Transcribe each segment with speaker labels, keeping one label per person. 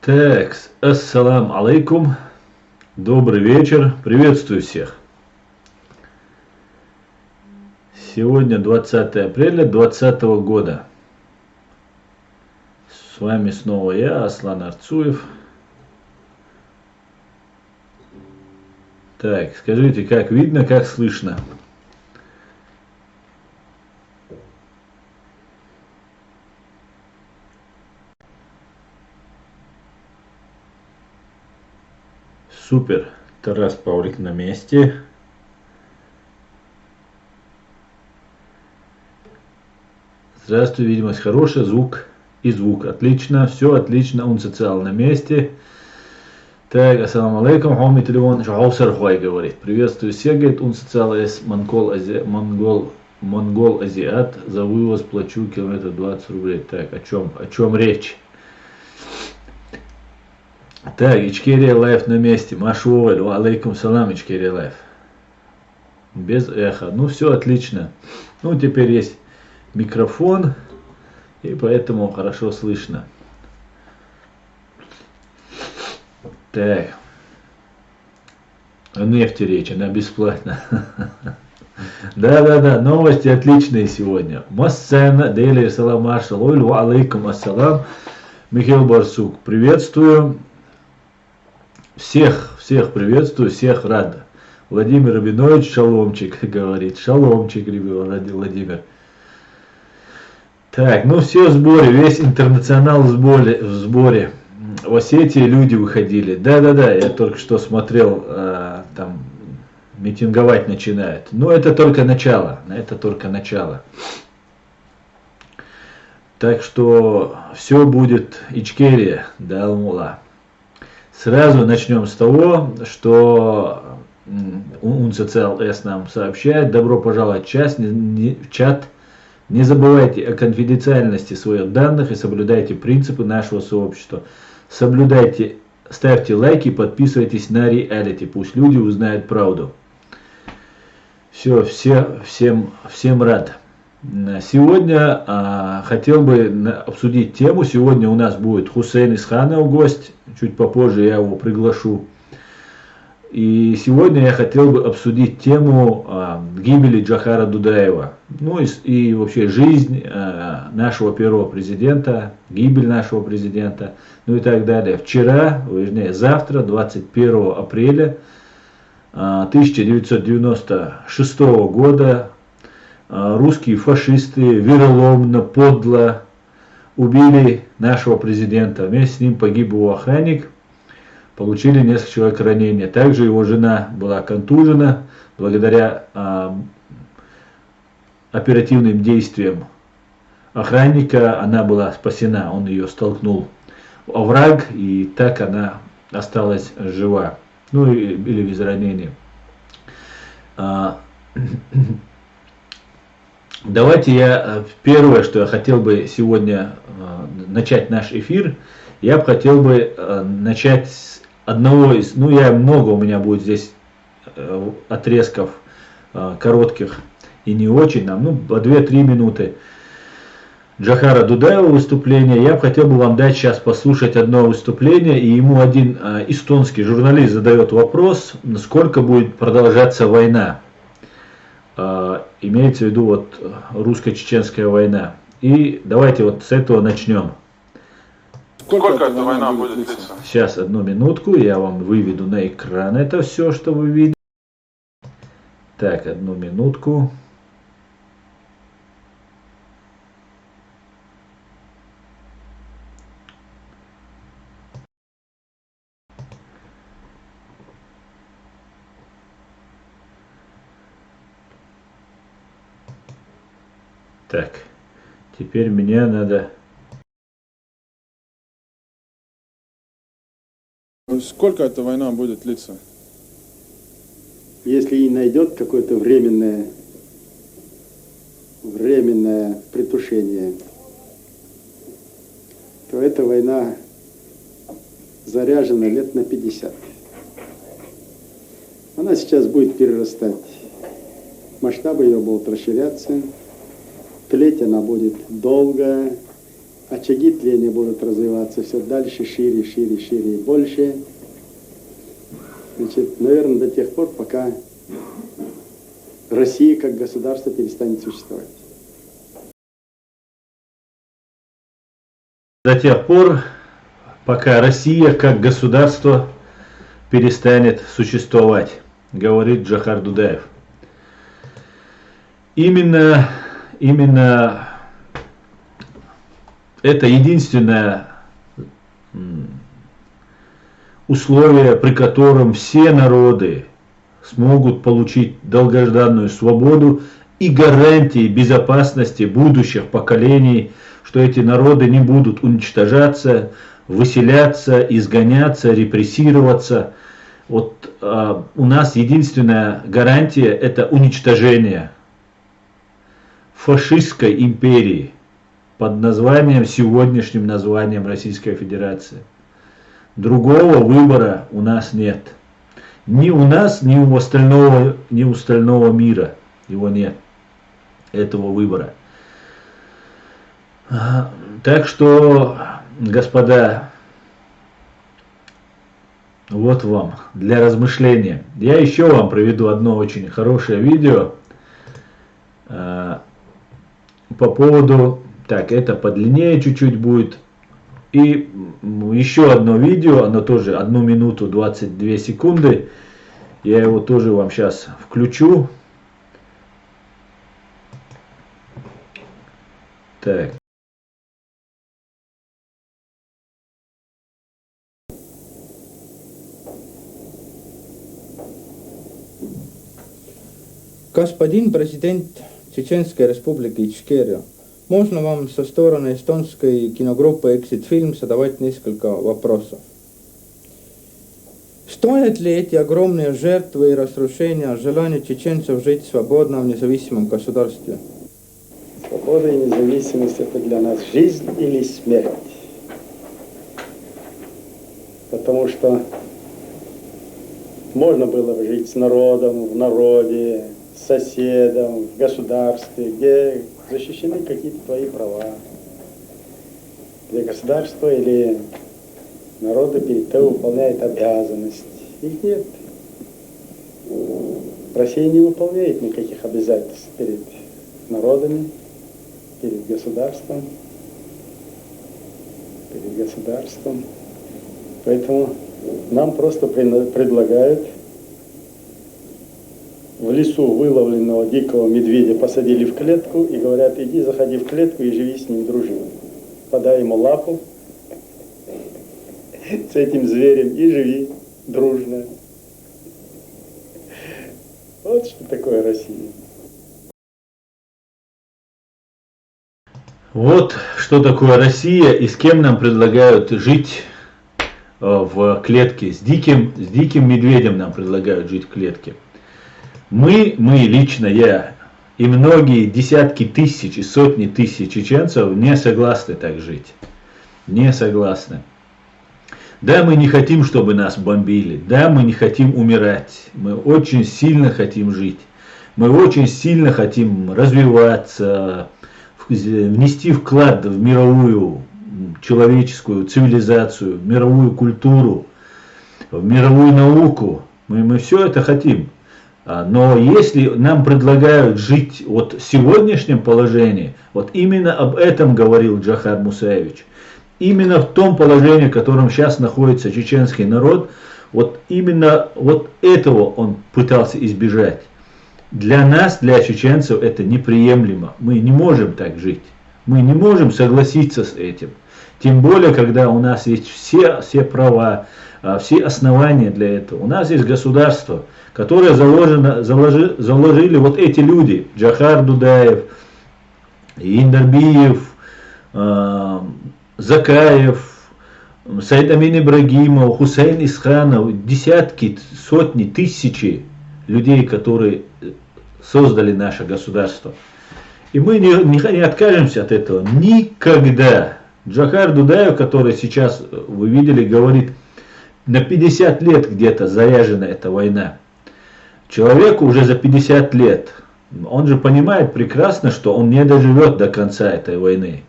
Speaker 1: Так, ассалам алейкум, добрый вечер, приветствую всех. Сегодня 20 апреля 2020 года. С вами снова я, Аслан Арцуев. Так, скажите, как видно, как слышно? Супер, Тарас Павлик на месте. Здравствуй, видимость хорошая, звук и звук. Отлично, все отлично, он социал на месте. Так, ассаламу алейкум, хауми телефон, шахаусар хуай говорит. Приветствую всех, говорит, он социал с монгол азиат, за вывоз плачу километр 20 рублей. Так, о чем речь? Так, Ичкерия Лайф на месте. Машу алейкум салам, Ичкерия Лайф. Без эха. Ну, все отлично. Ну, теперь есть микрофон, и поэтому хорошо слышно. Так. О нефти речь, она бесплатна. Да, новости отличные сегодня. Массана, Дейли Салам Маршал, Ойлу алейкум ассалам. Михаил Барсук, приветствую. Всех приветствую, всех рад. Владимир Рабинович, шаломчик, говорит. Шаломчик, Владимир. Так, ну все в сборе, весь интернационал в сборе. В Осетии люди выходили. Да, я только что смотрел, там митинговать начинают. Но это только начало, Так что все будет Ичкерия, да, Алмула. Сразу начнем с того, что УНСОЦИАЛ-С нам сообщает. Добро пожаловать в чат. Не забывайте о конфиденциальности своих данных и соблюдайте принципы нашего сообщества. Соблюдайте, ставьте лайки, подписывайтесь на реалити. Пусть люди узнают правду. Всем рад. Сегодня хотел бы обсудить тему. Сегодня у нас будет Хусейн Исханов гость. Чуть попозже я его приглашу. И сегодня я хотел бы обсудить тему гибели Джохара Дудаева. Ну и вообще жизнь нашего первого президента, гибель нашего президента, ну и так далее. Завтра, 21 апреля 1996 года, русские фашисты вероломно, подло убили нашего президента. Вместе с ним погиб его охранник, получили несколько человек ранения. Также его жена была контужена. Благодаря оперативным действиям охранника она была спасена. Он ее столкнул в овраг, и так она осталась жива. Ну или без ранения. Давайте первое, что я хотел бы сегодня начать наш эфир, я бы хотел бы начать с одного из, у меня будет здесь отрезков коротких и не очень, по 2-3 минуты Джохара Дудаева выступления. Я бы хотел бы вам дать сейчас послушать одно выступление, и ему один эстонский журналист задает вопрос, сколько будет продолжаться война. Имеется в виду русско-чеченская война. И давайте с этого начнем.
Speaker 2: Сколько эта война будет длиться?
Speaker 1: Сейчас, одну минутку, я вам выведу на экран это все, что вы видите. Так, одну минутку. Так, теперь мне надо...
Speaker 2: Сколько эта война будет длиться?
Speaker 3: Если и найдет какое-то временное притушение, то эта война заряжена лет на 50. Она сейчас будет перерастать. Масштабы ее будут расширяться. Тлеть она будет долго. очаги тления будут развиваться все дальше, шире, шире, шире и больше. Значит, наверное, до тех пор, пока Россия как государство перестанет существовать.
Speaker 1: До тех пор, пока Россия как государство перестанет существовать, говорит Джохар Дудаев. Именно это единственное условие, при котором все народы смогут получить долгожданную свободу и гарантии безопасности будущих поколений, что эти народы не будут уничтожаться, выселяться, изгоняться, репрессироваться. Вот у нас единственная гарантия — это уничтожение фашистской империи под названием, сегодняшним названием Российская Федерация. Другого выбора у нас нет. Ни у нас, ни у остального мира его нет, этого выбора. Так что, господа, вот вам для размышления. Я еще вам проведу одно очень хорошее видео по поводу, так, это подлиннее чуть-чуть будет. И еще одно видео, оно тоже 1 минуту 22 секунды. Я его тоже вам сейчас включу. Так.
Speaker 4: Господин президент Чеченской Республики Ичкерия, можно вам со стороны эстонской киногруппы Exit Film задавать несколько вопросов? Стоят ли эти огромные жертвы и разрушения желания чеченцев жить свободно в независимом государстве?
Speaker 3: Свобода и независимость — это для нас жизнь или смерть. Потому что можно было жить с народом, в народе, с соседом, в государстве, где защищены какие-то твои права, где государство или народы перед тобой выполняет обязанность. Их нет. Россия не выполняет никаких обязательств перед народами, перед государством. Поэтому нам просто предлагают в лесу выловленного дикого медведя посадили в клетку и говорят: иди, заходи в клетку и живи с ним, дружи. Подай ему лапу с этим зверем и живи дружно. Вот что такое Россия.
Speaker 1: Вот что такое Россия и с кем нам предлагают жить в клетке. С диким медведем нам предлагают жить в клетке. Мы лично, я и многие десятки тысяч и сотни тысяч чеченцев не согласны так жить. Не согласны. Да, мы не хотим, чтобы нас бомбили. Да, мы не хотим умирать. Мы очень сильно хотим жить. Мы очень сильно хотим развиваться, внести вклад в мировую человеческую цивилизацию, в мировую культуру, в мировую науку. Мы все это хотим. Но если нам предлагают жить вот в сегодняшнем положении, вот именно об этом говорил Джохар Мусаевич, именно в том положении, в котором сейчас находится чеченский народ, вот именно вот этого он пытался избежать. Для нас, для чеченцев, это неприемлемо. Мы не можем так жить. Мы не можем согласиться с этим. Тем более, когда у нас есть все права, все основания для этого. У нас есть государство, которое заложили вот эти люди: Джохар Дудаев, Индарбиев, Закаев, Саид Амин Ибрагимов, Хусейн Исханов, десятки, сотни, тысячи людей, которые создали наше государство. И мы не откажемся от этого никогда. Джохар Дудаев, который сейчас, вы видели, говорит, на 50 лет где-то заряжена эта война. Человеку уже за 50 лет, он же понимает прекрасно, что он не доживет до конца этой войны.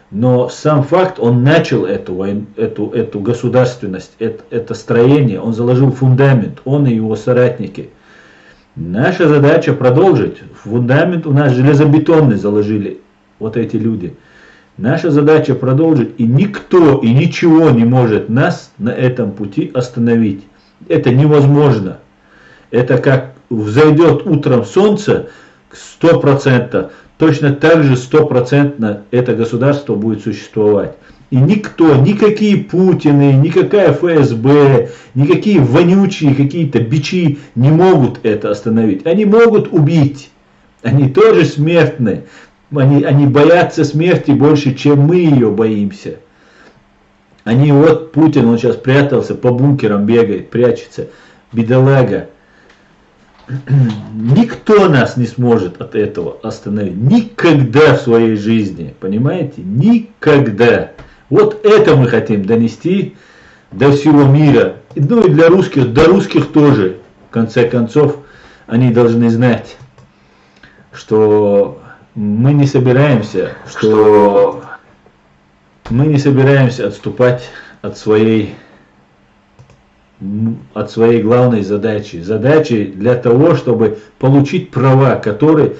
Speaker 1: Но сам факт, он начал эту государственность, это строение, он заложил фундамент, он и его соратники. Наша задача продолжить. Фундамент у нас железобетонный заложили вот эти люди. Наша задача продолжить, и никто и ничего не может нас на этом пути остановить. Это невозможно. Это как взойдет утром солнце, 100%, точно так же 100% это государство будет существовать. И никто, никакие Путины, никакая ФСБ, никакие вонючие какие-то бичи не могут это остановить. Они могут убить. Они тоже смертны. Они боятся смерти больше, чем мы ее боимся. Они, вот Путин, он сейчас прятался, по бункерам бегает, прячется. Бедолага. Никто нас не сможет от этого остановить. Никогда в своей жизни. Понимаете? Никогда. Вот это мы хотим донести до всего мира. Ну и для русских, до русских тоже. В конце концов, они должны знать, что мы не собираемся, отступать от своей главной задачи. Задачи для того, чтобы получить права, которые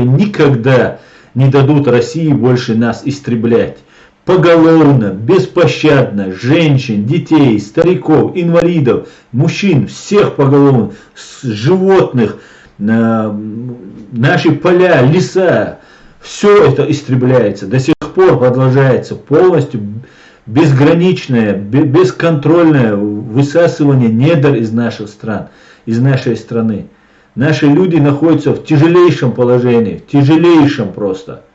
Speaker 1: никогда не дадут России больше нас истреблять. Поголовно, беспощадно, женщин, детей, стариков, инвалидов, мужчин, всех поголовно, животных, наши поля, леса, все это истребляется, до сих пор продолжается полностью безграничное, бесконтрольное высасывание недр из наших стран, из нашей страны. Наши люди находятся в тяжелейшем положении, в тяжелейшем просто.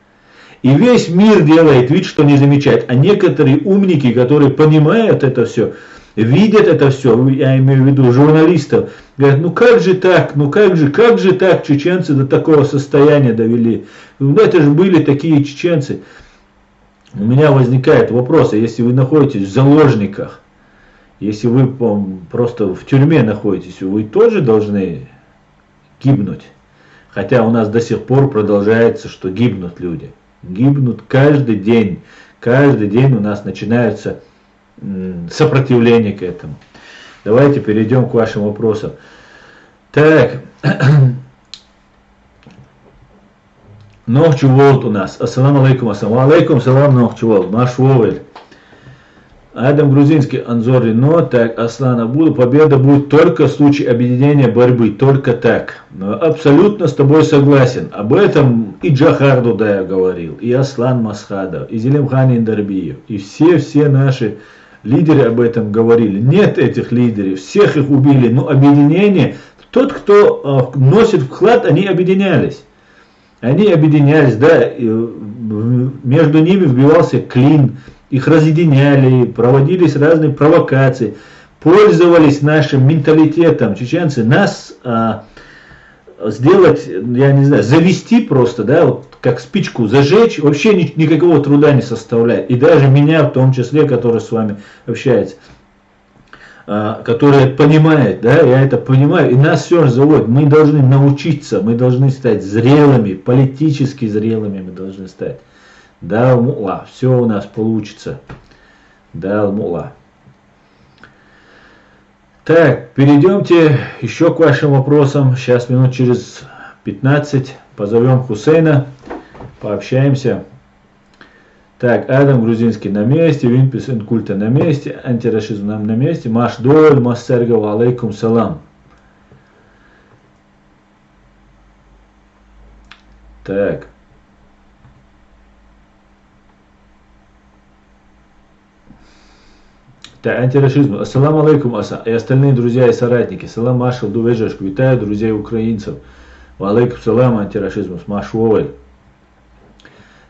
Speaker 1: И весь мир делает вид, что не замечает. А некоторые умники, которые понимают это все, видят это все, я имею в виду журналистов, говорят, ну как же так, как же так чеченцы до такого состояния довели. Ну это же были такие чеченцы. У меня возникает вопрос, если вы находитесь в заложниках, если вы просто в тюрьме находитесь, вы тоже должны гибнуть. Хотя у нас до сих пор продолжается, что гибнут люди. Гибнут каждый день. Каждый день у нас начинается сопротивление к этому. Давайте перейдем к вашим вопросам. Так. Нохчуволд у нас. Ассаламу алейкум. Алейкум салам Нохчуволд. Наш Вовель. Адам Грузинский, Анзори, но так, Аслана, победа будет только в случае объединения борьбы, только так. Но абсолютно с тобой согласен. Об этом и Джахар Дудаев говорил, и Аслан Масхадов, и Зелимхан Индарбиев, и все наши лидеры об этом говорили. Нет этих лидеров, всех их убили, но объединение, тот, кто носит вклад, они объединялись. Они объединялись, да, между ними вбивался клин. Их разъединяли, проводились разные провокации, пользовались нашим менталитетом. Чеченцы нас сделать, я не знаю, завести просто, да, вот как спичку зажечь, вообще никакого труда не составляет. И даже меня в том числе, который с вами общается, который понимает, да, я это понимаю, и нас все заводит. Мы должны научиться, мы должны стать зрелыми, политически зрелыми мы должны стать. Да, мула, все у нас получится. Да, мула. Так, перейдемте еще к вашим вопросам. Сейчас минут через 15 позовем Хусейна, пообщаемся. Так, Адам Грузинский на месте, Винпис Инкульта на месте, антирашизм на месте, Маш Доль, Массергов, алейкум салам. Так. Так, антирашизм. Ассаламу алейкум, аса. И остальные друзья и соратники. Салам Машал Дувежашку. Витаю друзей украинцев. Ва алейкум салам антирашизм. С Машвовой.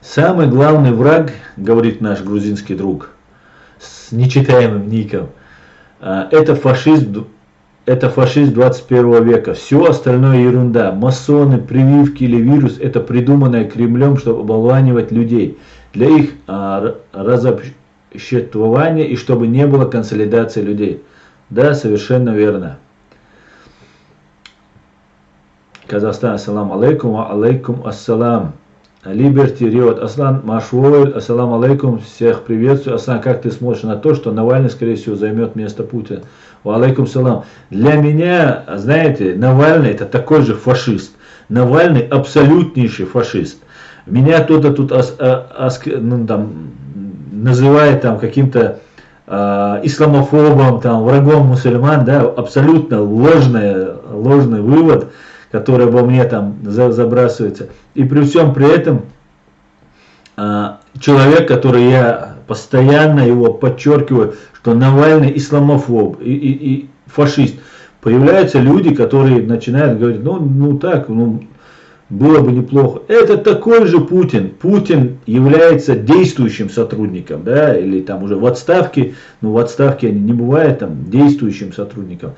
Speaker 1: Самый главный враг, говорит наш грузинский друг, с нечитаемым ником, это фашизм 21 века. Все остальное ерунда. Масоны, прививки или вирус, это придуманное Кремлем, чтобы оболванивать людей. Для их разобществования и чтобы не было консолидации людей. Да, совершенно верно. Казахстан, ассаламу алейкум, ва алейкум ассалам. Liberty Риот. Аслан Машвойль, ассаламу алейкум, всех приветствую. Аслан, как ты смотришь на то, что Навальный, скорее всего, займет место Путина? Ва алейкум салам. Для меня, знаете, Навальный это такой же фашист. Навальный абсолютнейший фашист. Меня кто-то тут называет там каким-то исламофобом, там, врагом мусульман, да, абсолютно ложный вывод, который обо мне там забрасывается. И при всем при этом человек, который я постоянно его подчеркиваю, что Навальный исламофоб и фашист, появляются люди, которые начинают говорить, было бы неплохо. Это такой же Путин. Путин является действующим сотрудником, да, или там уже в отставке, но в отставке не бывает там действующим сотрудником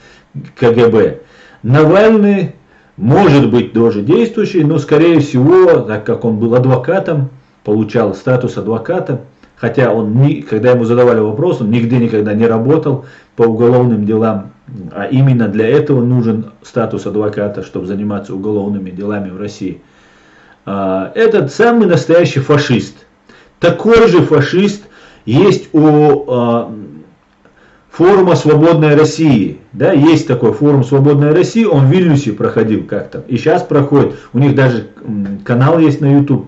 Speaker 1: КГБ. Навальный может быть тоже действующий, но скорее всего, так как он был адвокатом, получал статус адвоката, хотя он, когда ему задавали вопрос, он нигде никогда не работал по уголовным делам, а именно для этого нужен статус адвоката, чтобы заниматься уголовными делами в России. Этот самый настоящий фашист. Такой же фашист есть у форума «Свободной России». Да, есть такой форум «Свободной России», он в Вильнюсе проходил как-то. И сейчас проходит, у них даже канал есть на YouTube.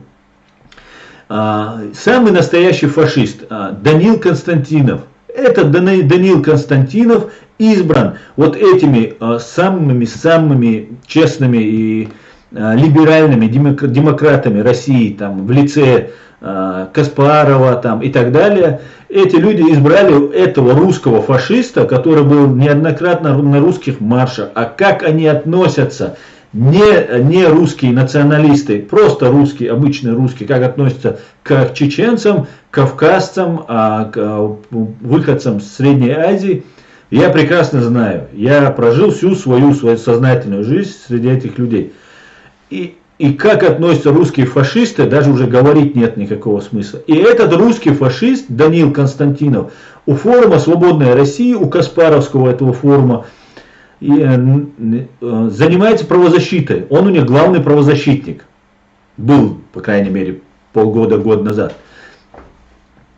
Speaker 1: Самый настоящий фашист Даниил Константинов. Этот Даниил Константинов избран вот этими самыми честными и либеральными демократами России, там, в лице Каспарова там, и так далее. Эти люди избрали этого русского фашиста, который был неоднократно на русских маршах. А как они относятся, не русские националисты, просто русские, обычные русские, как относятся к чеченцам, кавказцам, к выходцам Средней Азии, я прекрасно знаю. Я прожил всю свою сознательную жизнь среди этих людей. И как относятся русские фашисты, даже уже говорить нет никакого смысла. И этот русский фашист, Даниил Константинов, у форума «Свободная Россия», у Каспаровского этого форума, занимается правозащитой. Он у них главный правозащитник. Был, по крайней мере, год назад.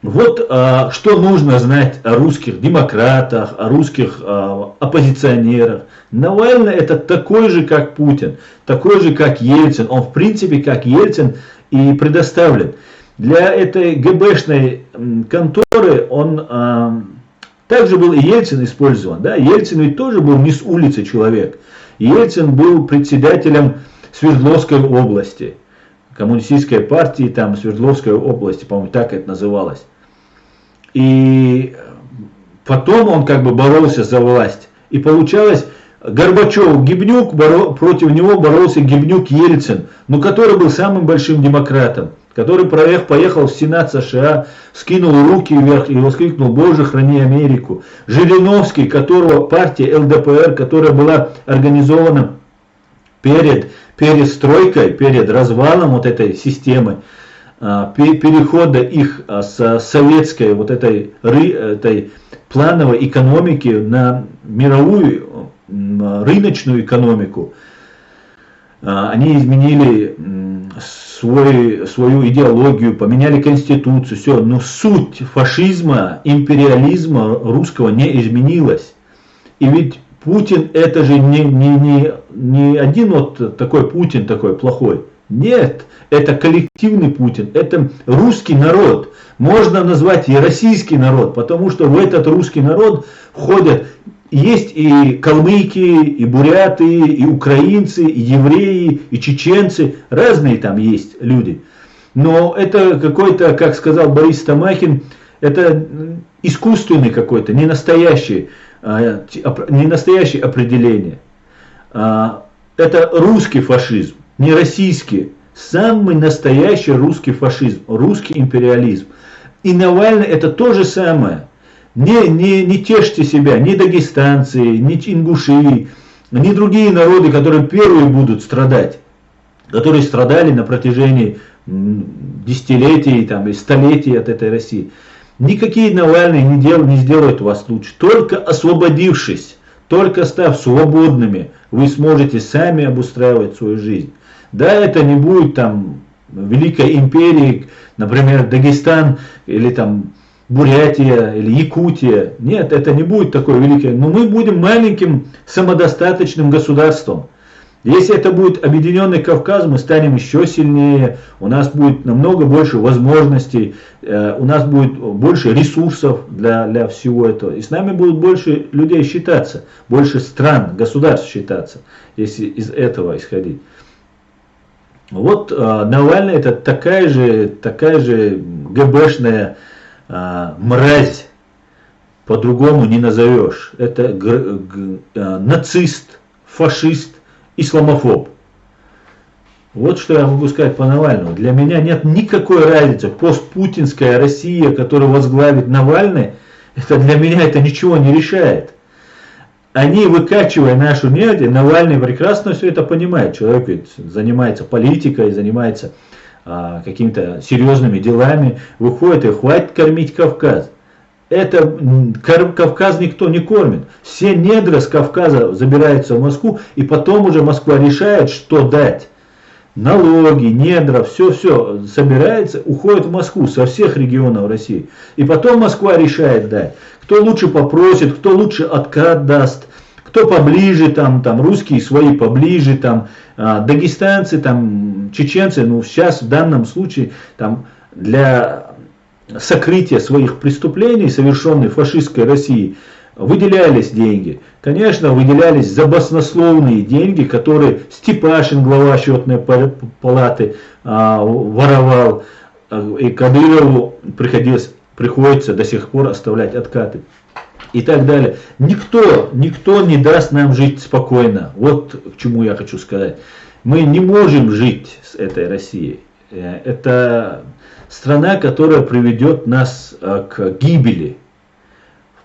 Speaker 1: Вот что нужно знать о русских демократах, о русских оппозиционерах. Навальный это такой же, как Путин, такой же, как Ельцин. Он в принципе, как Ельцин, и предоставлен. Для этой ГБшной конторы он также был и Ельцин использован. Да? Ельцин ведь тоже был не с улицы человек. Ельцин был председателем Свердловской области. Коммунистической партии, там, Свердловской области, по-моему, так это называлось. И потом он как бы боролся за власть. И получалось, Горбачев-Гибнюк, против него боролся Гибнюк-Ельцин, но который был самым большим демократом, который поехал в Сенат США, скинул руки вверх и воскликнул: «Боже, храни Америку». Жириновский, которого партия ЛДПР, которая была организована перед перестройкой, перед развалом вот этой системы, перехода их с советской вот этой плановой экономики на мировую рыночную экономику. Они изменили свою идеологию, поменяли конституцию, все. Но суть фашизма, империализма русского не изменилась. И ведь Путин это же не один вот такой Путин такой плохой. Нет, это коллективный Путин, это русский народ. Можно назвать и российский народ, потому что в этот русский народ входят, есть и калмыки, и буряты, и украинцы, и евреи, и чеченцы, разные там есть люди. Но это какой-то, как сказал Борис Тамахин, это искусственный какой-то, не настоящее определение. Это русский фашизм, не российский. Самый настоящий русский фашизм, русский империализм. И Навальный это то же самое. Не тешьте себя, ни дагестанцы, ни ингуши, ни другие народы, которые первые будут страдать, которые страдали на протяжении десятилетий там, и столетий от этой России. Никакие Навальные не сделают вас лучше. Только освободившись, только став свободными, вы сможете сами обустраивать свою жизнь. Да, это не будет там великой империи, например, Дагестан или там Бурятия или Якутия. Нет, это не будет такой великой, но мы будем маленьким самодостаточным государством. Если это будет объединенный Кавказ, мы станем еще сильнее, у нас будет намного больше возможностей, у нас будет больше ресурсов для всего этого. И с нами будут больше людей считаться, больше стран, государств считаться, если из этого исходить. Вот Навальный это такая же ГБшная мразь, по-другому не назовешь. Это нацист, фашист, исламофоб. Вот что я могу сказать по Навальному. Для меня нет никакой разницы. Постпутинская Россия, которую возглавит Навальный, это для меня это ничего не решает. Они, выкачивая нашу нефть, Навальный прекрасно все это понимает. Человек ведь занимается политикой, занимается какими-то серьезными делами, выходит и хватит кормить Кавказ. Это Кавказ никто не кормит. Все недра с Кавказа забираются в Москву, и потом уже Москва решает, что дать. Налоги, недра, все собирается, уходит в Москву со всех регионов России. И потом Москва решает дать. Кто лучше попросит, кто лучше откат даст, кто поближе, там русские свои поближе, там дагестанцы, там чеченцы, ну сейчас в данном случае там для сокрытия своих преступлений, совершенных фашистской России, выделялись деньги. Конечно, выделялись за баснословные деньги, которые Степашин, глава счетной палаты, воровал, и Кадырову приходится до сих пор оставлять откаты. И так далее. Никто не даст нам жить спокойно. Вот к чему я хочу сказать. Мы не можем жить с этой Россией. Это страна, которая приведет нас к гибели.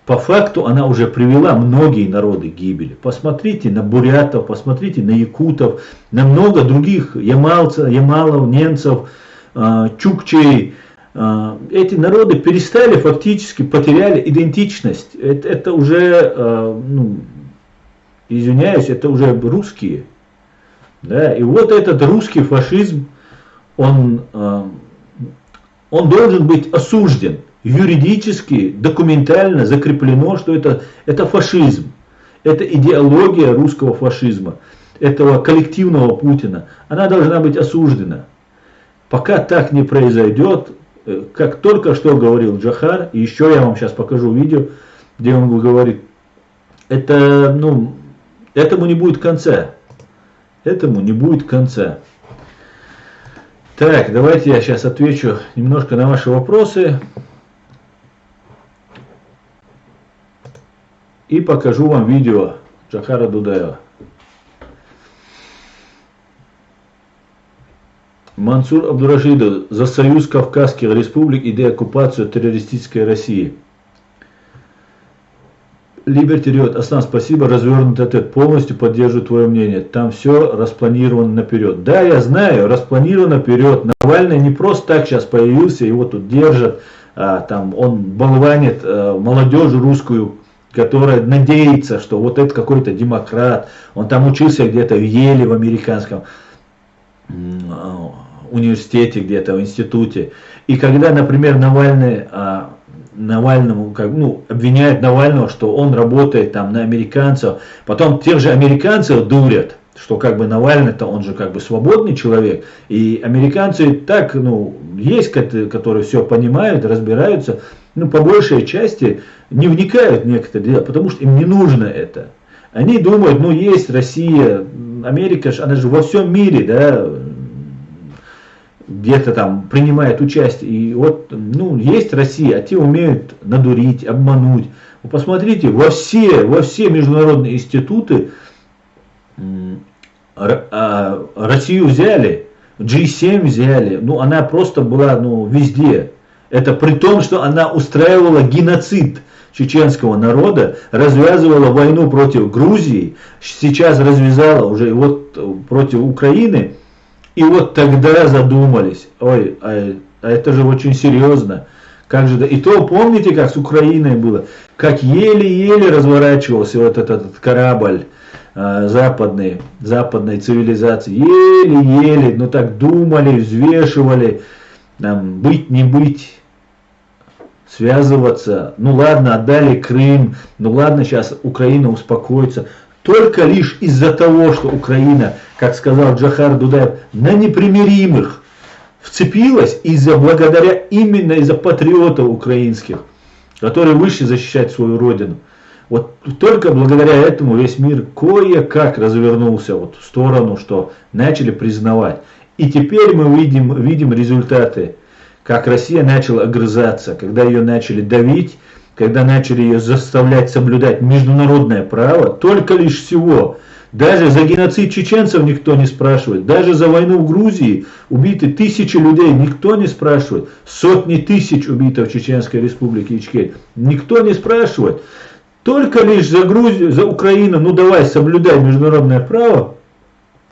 Speaker 1: По факту она уже привела многие народы к гибели. Посмотрите на бурятов, посмотрите на якутов, на много других ямалов, ненцев, чукчей. Эти народы перестали, фактически потеряли идентичность. Это уже, извиняюсь, это уже русские. Да? И вот этот русский фашизм, он должен быть осужден. Юридически, документально закреплено, что это фашизм. Это идеология русского фашизма, этого коллективного Путина. Она должна быть осуждена. Пока так не произойдет, как только что говорил Джохар, и еще я вам сейчас покажу видео, где он говорит, этому не будет конца. Этому не будет конца. Так, давайте я сейчас отвечу немножко на ваши вопросы. И покажу вам видео Джохара Дудаева. Мансур Абдурашидов за союз Кавказских республик и деоккупацию террористической России. Либерти Риот, Аслан, спасибо, развернут ответ, полностью поддерживаю твое мнение. Там все распланировано наперед. Да, я знаю, распланировано наперед. Навальный не просто так сейчас появился, его тут держат. Там он болванит молодежь русскую, которая надеется, что вот это какой-то демократ. Он там учился где-то в Еле, в американском университете, где-то в институте. И когда, например, Навальному, обвиняют Навального, что он работает там на американцев, потом тех же американцев дурят, что как бы Навальный-то, он же как бы свободный человек, и американцы так, есть, которые все понимают, разбираются, по большей части не вникают в некоторые дела, потому что им не нужно это. Они думают, есть Россия, Америка, она же во всем мире, да, где-то там принимает участие. И вот, есть Россия, а те умеют надурить, обмануть. Вы посмотрите, во все международные институты Россию взяли, G7 взяли, она просто была, везде. Это при том, что она устраивала геноцид чеченского народа, развязывала войну против Грузии, сейчас развязала уже против Украины. И вот тогда задумались, а это же очень серьезно. Как же, и то помните, как с Украиной было, как еле-еле разворачивался вот этот корабль, западной цивилизации. Еле-еле, ну так думали, взвешивали, там, быть, не быть, связываться. Ну ладно, отдали Крым, ну ладно, сейчас Украина успокоится. Только лишь из-за того, что Украина, как сказал Джохар Дудаев, на непримиримых вцепилась именно из-за патриотов украинских, которые вышли защищать свою родину. Вот только благодаря этому весь мир кое-как развернулся вот в сторону, что начали признавать. И теперь мы видим результаты, как Россия начала огрызаться, когда ее начали давить, когда начали ее заставлять соблюдать международное право, только лишь всего. Даже за геноцид чеченцев никто не спрашивает. Даже за войну в Грузии убиты тысячи людей, никто не спрашивает. Сотни тысяч убито в Чеченской республике Ичкерия. Никто не спрашивает. Только лишь за Грузию, за Украину, ну давай, соблюдай международное право,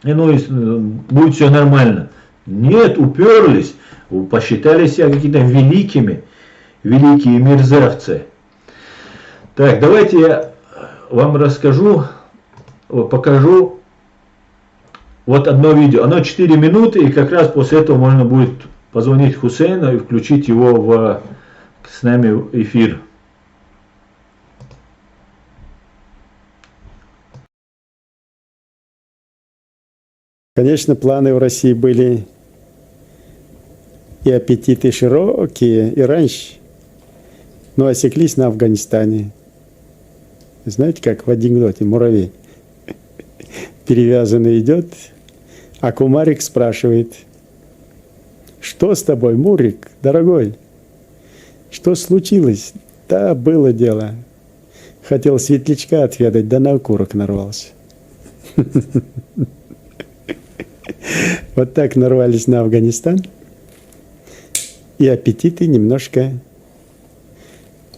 Speaker 1: и будет все нормально. Нет, уперлись, посчитали себя какими-то великие мерзавцы. Так, давайте я вам покажу вот одно видео. Оно 4 минуты, и как раз после этого можно будет позвонить Хусейну и включить его с нами в эфир.
Speaker 3: Конечно, планы в России были и аппетиты широкие, и раньше, но осеклись на Афганистане. Знаете, как в анекдоте муравей перевязанный идет, а кумарик спрашивает: что с тобой, Мурик, дорогой? Что случилось? Да, было дело. Хотел светлячка отведать, да на окурок нарвался. Вот так нарвались на Афганистан, и аппетиты немножко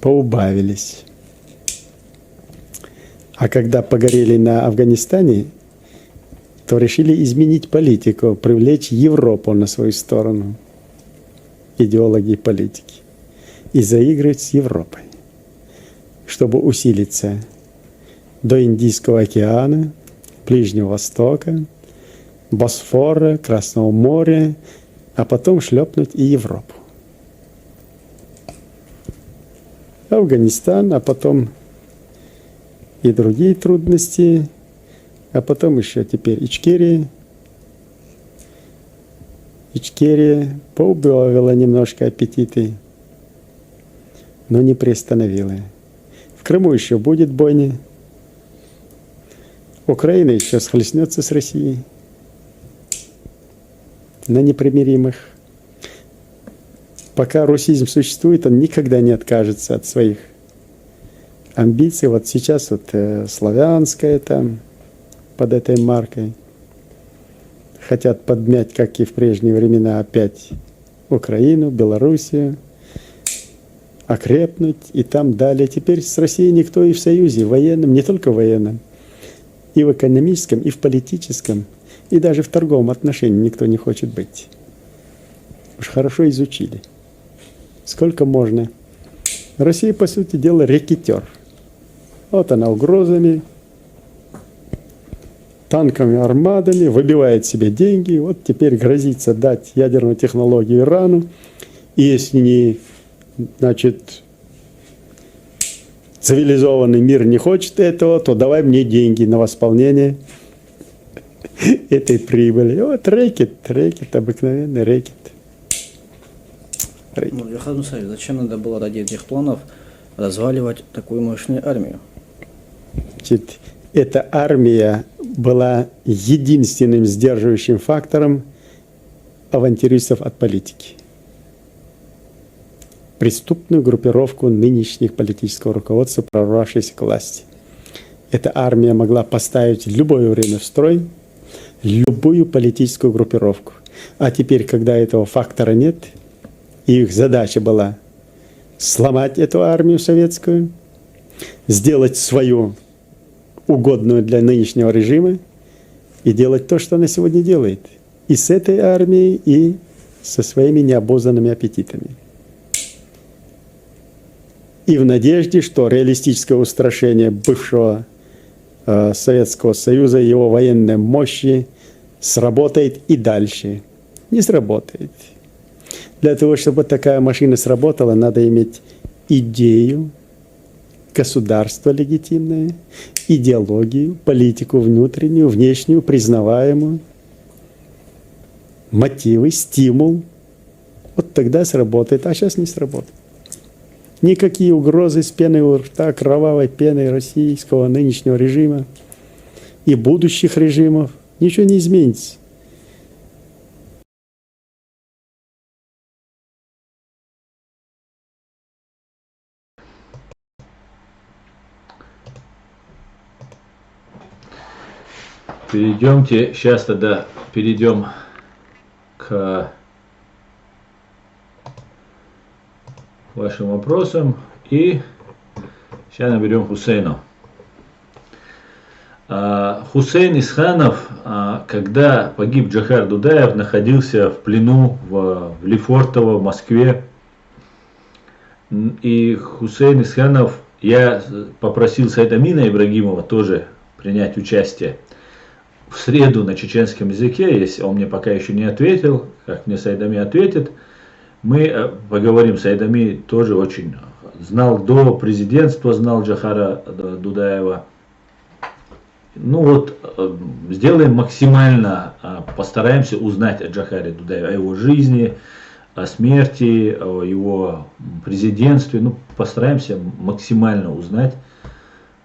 Speaker 3: поубавились. А когда погорели на Афганистане, то решили изменить политику, привлечь Европу на свою сторону, идеологи и политики, и заигрывать с Европой, чтобы усилиться до Индийского океана, Ближнего Востока, Босфора, Красного моря, а потом шлепнуть и Европу. Афганистан, а потом и другие трудности, а потом еще теперь Ичкерия. Ичкерия поубавила немножко аппетиты, но не приостановила. В Крыму еще будет бойня. Украина еще схлестнется с Россией на непримиримых. Пока русизм существует, он никогда не откажется от своих амбиций. Вот сейчас вот славянская там под этой маркой хотят подмять, как и в прежние времена, опять Украину, Белоруссию, окрепнуть и там далее. Теперь с Россией никто и в союзе, в военном, не только в военном, и в экономическом, и в политическом, и даже в торговом отношении никто не хочет быть. Уж хорошо изучили. Сколько можно. Россия, по сути дела, рэкетер. Вот она угрозами, танками, армадами, выбивает себе деньги. Вот теперь грозится дать ядерную технологию Ирану. И если не, значит, цивилизованный мир не хочет этого, то давай мне деньги на восполнение этой прибыли. Вот рэкет, обыкновенный рэкет.
Speaker 5: Ну, Джохар Мусаевич, зачем надо было ради этих планов разваливать такую мощную армию?
Speaker 3: Значит, эта армия была единственным сдерживающим фактором авантюристов от политики. Преступную группировку нынешних политического руководства, прорвавшейся к власти. Эта армия могла поставить в любое время в строй любую политическую группировку. А теперь, когда этого фактора нет, и их задача была сломать эту армию советскую, сделать свою угодную для нынешнего режима и делать то, что она сегодня делает. И с этой армией, и со своими необузданными аппетитами. И в надежде, что реалистическое устрашение бывшего
Speaker 6: Советского Союза, его военной мощи сработает и дальше. Не сработает. Для того, чтобы такая машина сработала, надо иметь идею, государство легитимное, идеологию, политику внутреннюю, внешнюю, признаваемую, мотивы, стимул. Вот тогда сработает, а сейчас не сработает. Никакие угрозы с пеной у рта, кровавой пеной российского нынешнего режима и будущих режимов, ничего не изменится.
Speaker 1: Перейдемте, сейчас тогда перейдем к вашим вопросам и сейчас наберем Хусейну. Хусейн Исханов, когда погиб Джохар Дудаев, находился в плену в Лефортово, в Москве. И Хусейн Исханов, я попросил Сайдамина Ибрагимова тоже принять участие в среду на чеченском языке, если он мне пока еще не ответил, как мне Сайдами ответит, мы поговорим. Сайдами тоже очень знал до президентства, знал Джохара Дудаева. Ну вот, сделаем максимально, постараемся узнать о Джохаре Дудаеве, о его жизни, о смерти, о его президентстве. Ну, постараемся максимально узнать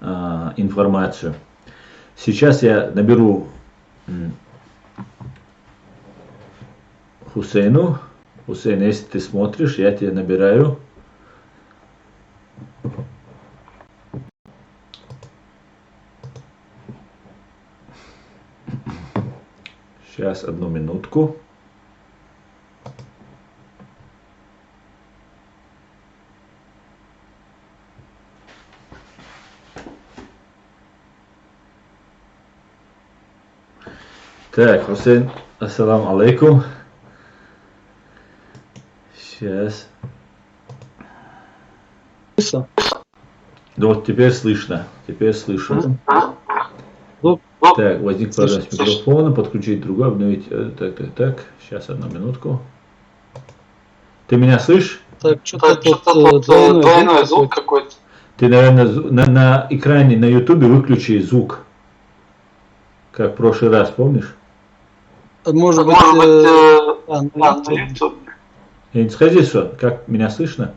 Speaker 1: информацию. Сейчас я наберу Хусейну. Хусейн, если ты смотришь, я тебя набираю. Сейчас, одну минутку. Так, Хусейн, ассаламу алейкум. Сейчас. Вот теперь слышно. Теперь слышу. Так, возник проблема с микрофоном, подключить другой, обновить. Так. Сейчас, одну минутку. Ты меня слышишь?
Speaker 7: Так, что-то тут двойной звук какой-то.
Speaker 1: Ты, наверное, на экране на ютубе выключи звук. Как в прошлый раз, помнишь?
Speaker 7: Может быть, на YouTube.
Speaker 1: Сходи, как меня слышно?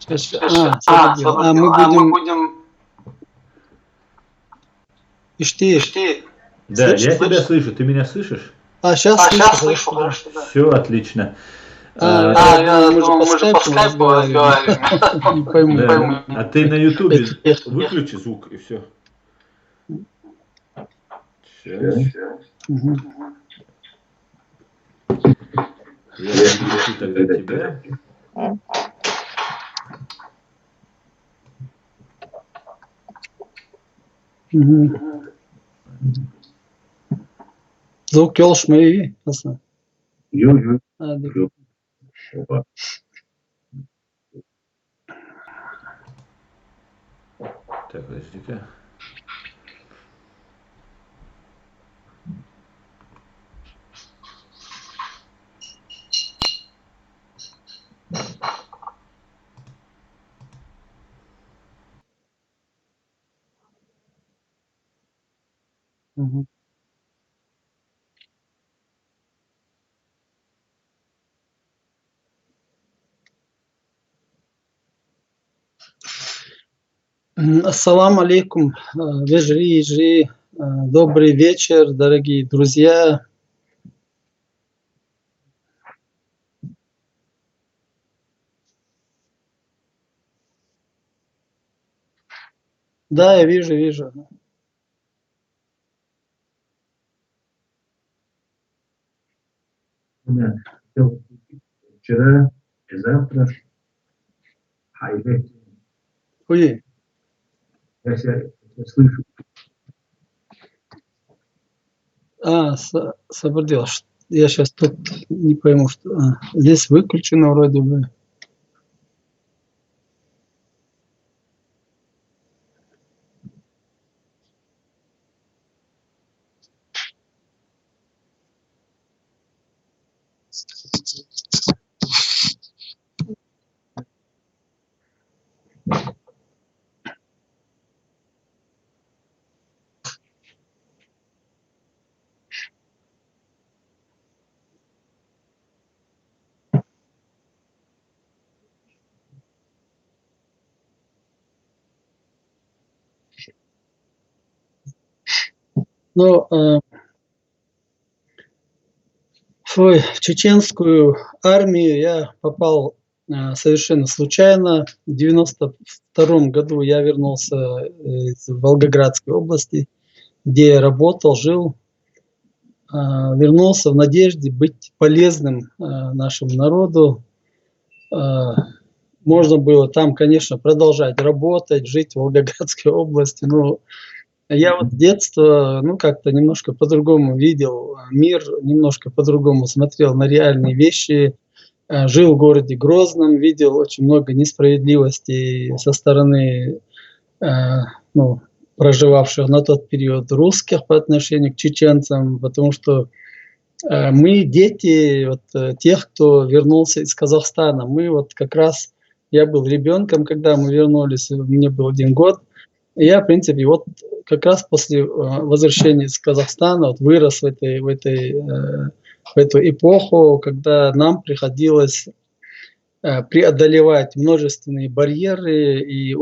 Speaker 7: Мы будем... Ишти.
Speaker 1: Да, я тебя слышу. Ты меня слышишь?
Speaker 7: Сейчас слышу, хорошо.
Speaker 1: Все отлично.
Speaker 7: Я думаю, мы же по скайпу разговариваем. Не пойму.
Speaker 1: Да. А ты на ютубе выключи звук и все. Сейчас. Я включу тогда тебя.
Speaker 7: Звук келш мы aslında.
Speaker 1: Yok. Так, подожди-ка.
Speaker 7: Ассаламу алейкум, вежри, добрый вечер, дорогие друзья. Да, я вижу.
Speaker 1: Вчера и завтра.
Speaker 7: Ой.
Speaker 1: Я себя слышу.
Speaker 7: Собордел. Я сейчас тут не пойму, что... здесь выключено вроде бы.
Speaker 8: Но в чеченскую армию я попал совершенно случайно. В 92 году я вернулся из Волгоградской области, где я работал, жил. Вернулся в надежде быть полезным нашему народу. Можно было там, конечно, продолжать работать, жить в Волгоградской области, но я вот с детства, как-то немножко по-другому видел мир, немножко по-другому смотрел на реальные вещи. Жил в городе Грозном, видел очень много несправедливостей со стороны проживавших на тот период русских по отношению к чеченцам, потому что мы дети тех, кто вернулся из Казахстана. Как раз, я был ребенком, когда мы вернулись, мне был 1 год. И я, в принципе, как раз после возвращения из Казахстана вырос в эту эпоху, когда нам приходилось преодолевать множественные барьеры и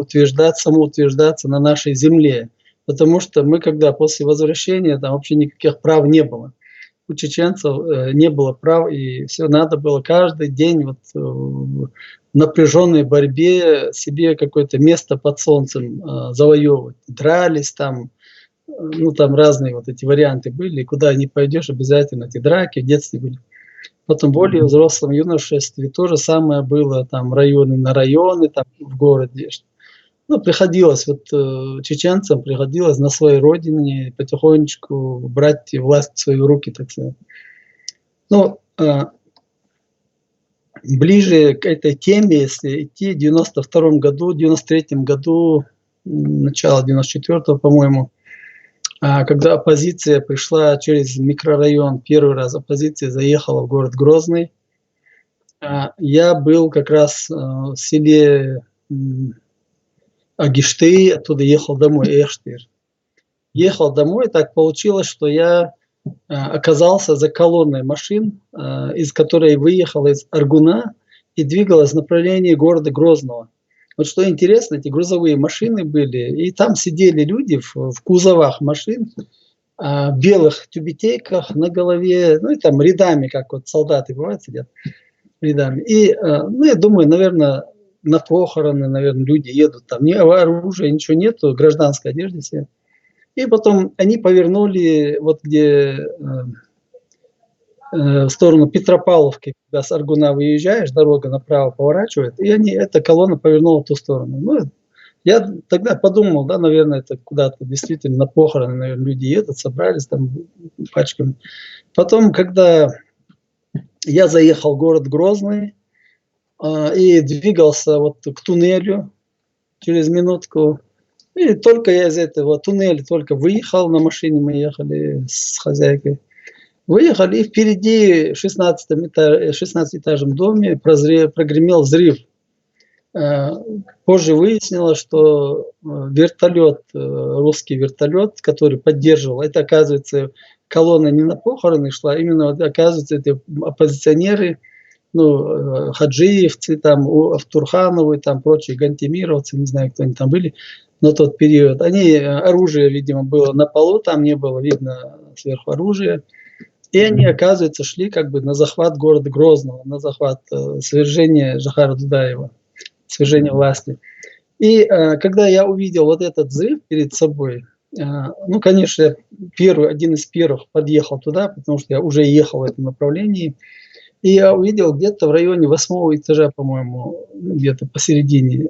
Speaker 8: самоутверждаться на нашей земле. Потому что мы, когда после возвращения, там вообще никаких прав не было. У чеченцев не было прав, и все надо было каждый день в напряженной борьбе себе какое-то место под солнцем завоевывать. Дрались там, там разные эти варианты были. Куда не пойдешь, обязательно эти драки в детстве были. Потом более взрослом юношестве то же самое было, там районы на районы, там в городе. Приходилось, чеченцам приходилось на своей родине потихонечку брать власть в свои руки, так сказать. Ближе к этой теме, если идти, в 92 году, в 93 году, начало 94-го, по-моему, когда оппозиция пришла через микрорайон, первый раз оппозиция заехала в город Грозный, я был как раз в селе Агишты, оттуда ехал домой, Эштир. Ехал домой, так получилось, что я оказался за колонной машин, из которой выехала из Аргуна и двигалась в направлении города Грозного. Что интересно, эти грузовые машины были, и там сидели люди в кузовах машин, в белых тюбетейках на голове, и там рядами, как солдаты бывают, сидят рядами. И, я думаю, наверное, на похороны, наверное, люди едут, там ни оружия, ничего нету, гражданской одежды все. И потом они повернули где в сторону Петропавловки, когда с Аргуна выезжаешь, дорога направо поворачивает, и эта колонна повернула в ту сторону. Я тогда подумал, наверное, это куда-то действительно на похороны, наверное, люди едут, собрались там пачками. Потом, когда я заехал в город Грозный и двигался к туннелю через минутку, и только я из этого туннеля только выехал, на машине мы ехали с хозяйкой, выехали, и впереди в 16-этажном доме прогремел взрыв. Позже выяснилось, что русский вертолет, который поддерживал, это, оказывается, колонна не на похороны шла, именно, оказывается, это оппозиционеры, хаджиевцы, там, Автурхановы, там, прочие гантемировцы, не знаю, кто они там были на тот период. Оружие, видимо, было на полу, там не было видно сверху оружия. И они, оказывается, шли на захват города Грозного, на захват свержения Жохара Дудаева, свержения власти. И когда я увидел этот взрыв перед собой, конечно, я один из первых подъехал туда, потому что я уже ехал в этом направлении. И я увидел где-то в районе 8-го этажа, по-моему, где-то посередине,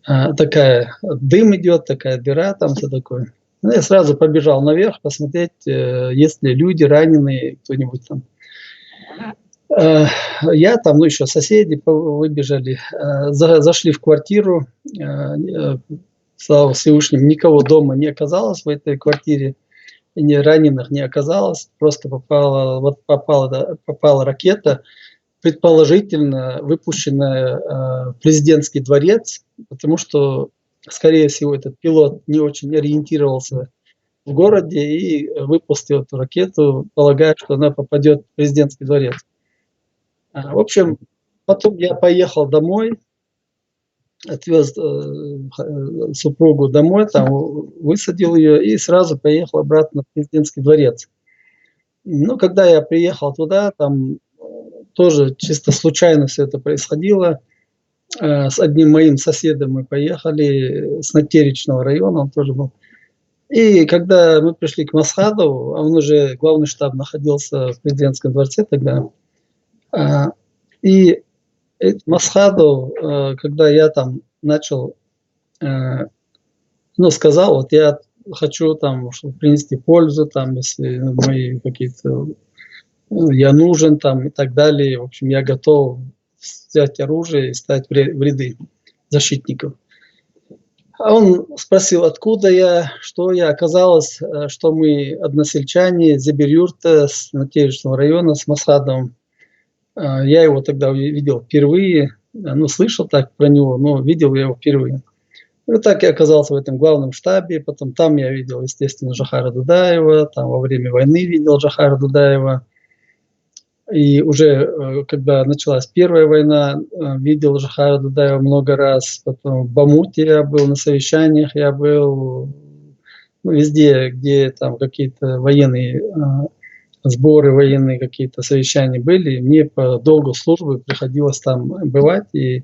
Speaker 8: дым идет, такая дыра, там все такое. Я сразу побежал наверх посмотреть, есть ли люди раненые, кто-нибудь там. Я там, еще соседи выбежали, зашли в квартиру, слава Всевышнему, никого дома не оказалось в этой квартире. и раненых не оказалось, просто попала ракета, предположительно выпущенная в президентский дворец, потому что, скорее всего, этот пилот не очень ориентировался в городе и выпустил эту ракету, полагая, что она попадет в президентский дворец. В общем, потом я поехал домой, отвез супругу домой, там высадил ее и сразу поехал обратно в президентский дворец. Ну, когда я приехал туда, там тоже чисто случайно все это происходило. С одним моим соседом мы поехали с Натеречного района, он тоже был. И когда мы пришли к Масхадову, а он уже, главный штаб находился в президентском дворце тогда, и Масхадов, когда я там начал, ну, сказал, вот я хочу там чтобы принести пользу, там, если мои какие-то, я нужен там и так далее, в общем, я готов взять оружие и стать в ряды защитников. А он спросил, откуда я, что я. Оказалось, что мы односельчане Зебер-Юрта с Натеречного района, с Масхадовым. Я его тогда видел впервые, ну, слышал так про него, но видел я его впервые. И вот так я оказался в этом главном штабе, потом там я видел, естественно, Жохара Дудаева, там во время войны видел Жохара Дудаева. И уже когда началась Первая война, видел Жохара Дудаева много раз. Потом в Бамуте я был, на совещаниях я был, ну, везде, где там какие-то военные сборы, военные какие-то совещания были. Мне по долгу службы приходилось там бывать. И,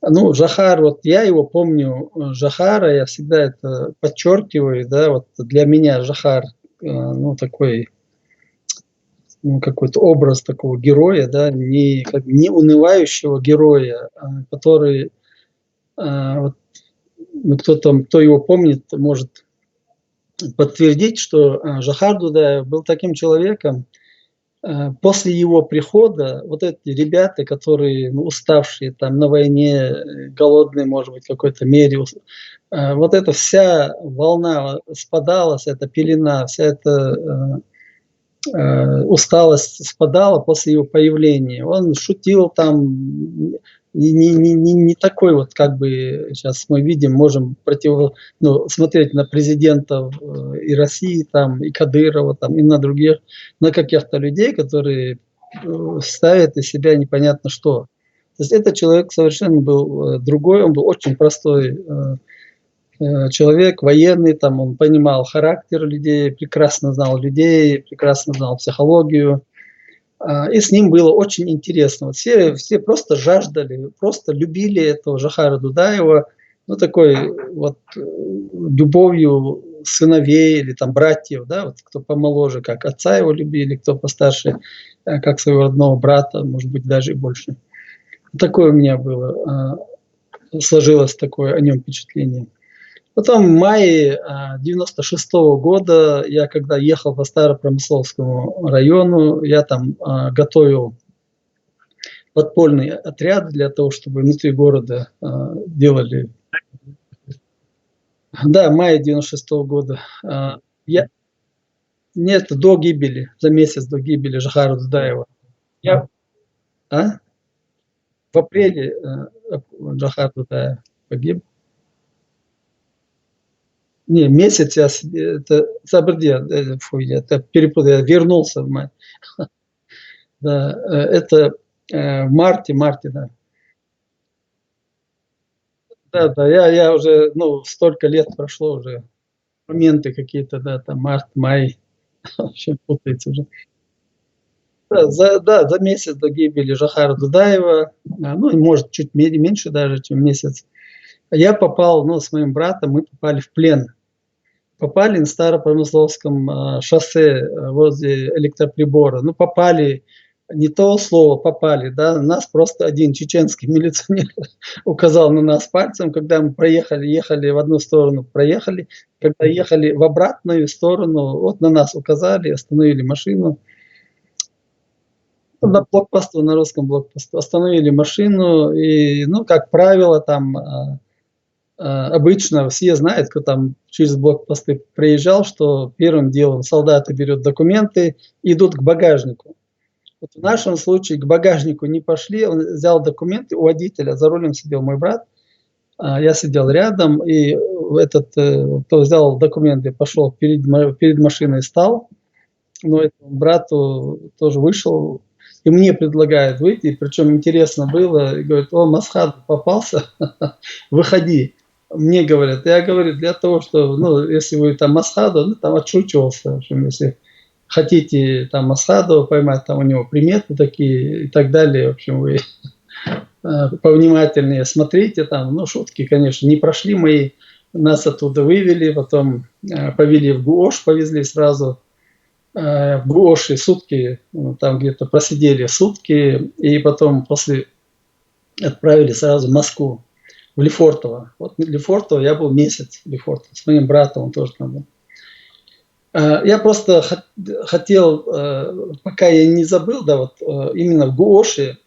Speaker 8: ну, Жохар, вот я его помню, Жохара, я всегда это подчеркиваю, да, вот для меня Жохар, ну, такой, ну, какой-то образ такого героя, да, не унывающего героя, который, вот, ну, кто его помнит, может подтвердить, что Жохар Дудаев был таким человеком. После его прихода вот эти ребята, которые, ну, уставшие там на войне, голодные, может быть, в какой-то мере, вот эта вся волна спадала, вся эта пелена, вся эта усталость спадала после его появления. Он шутил там, не такой вот, как бы сейчас мы видим, можем смотреть на президентов и России, там, и Кадырова, там, и на других, на каких-то людей, которые ставят из себя непонятно что. То есть этот человек совершенно был другой, он был очень простой человек, военный, там он понимал характер людей, прекрасно знал людей, прекрасно знал психологию. И с ним было очень интересно. Вот все просто жаждали, просто любили этого Жохара Дудаева, ну, такой вот любовью сыновей или там братьев, да, вот кто помоложе, как отца его любили, кто постарше, как своего родного брата, может быть, даже и больше. Такое у меня было, сложилось такое о нем впечатление. Потом в мае 96-го года я, когда ехал по Старопромысловскому району, я там готовил подпольный отряд для того, чтобы внутри города делали. Да, мая 96-го года. Нет, до гибели, за месяц до гибели Жохара Дудаева. В апреле Жохар Дудаев погиб. Не, месяц это перепутал, я вернулся в мае. Да, это в марте, да. Да, я уже, ну, столько лет прошло уже, моменты какие-то, да, там март, май, вообще путается уже. За месяц до гибели Жохара Дудаева, ну, может, чуть меньше даже, чем месяц, я попал, ну, с моим братом, мы попали в плен. Попали на Старопромысловском шоссе возле электроприбора. Ну, попали, не то слово попали, да, нас просто один чеченский милиционер указал на нас пальцем, когда мы ехали в одну сторону, проехали, когда ехали в обратную сторону, вот на нас указали, остановили машину. На блокпосту, на русском блокпосту. Остановили машину, и, ну, как правило, там обычно все знают, кто там через блокпосты приезжал, что первым делом солдаты берут документы, идут к багажнику. Вот в нашем случае к багажнику не пошли, он взял документы у водителя, за рулем сидел мой брат, я сидел рядом, и этот, кто взял документы, пошел перед машиной, стал, но этому брату тоже вышел, и мне предлагают выйти, причем интересно было, и говорит: о, Масхад попался, выходи. Мне говорят, я говорю, для того, что, ну, если вы там Масхаду, ну, там отшучивался, в общем, если хотите там Масхаду поймать, там у него приметы такие и так далее, в общем, вы повнимательнее смотрите, там, ну, шутки, конечно, не прошли мои, нас оттуда вывели, потом повели в ГУОШ, повезли сразу, в ГУОШе сутки, там где-то просидели сутки, и потом после отправили сразу в Москву, в Лефортово. Вот в Лефортово я был месяц в Лефортово, с моим братом, он тоже там был. Я просто хотел, пока я не забыл, да, вот именно в ГУОШе,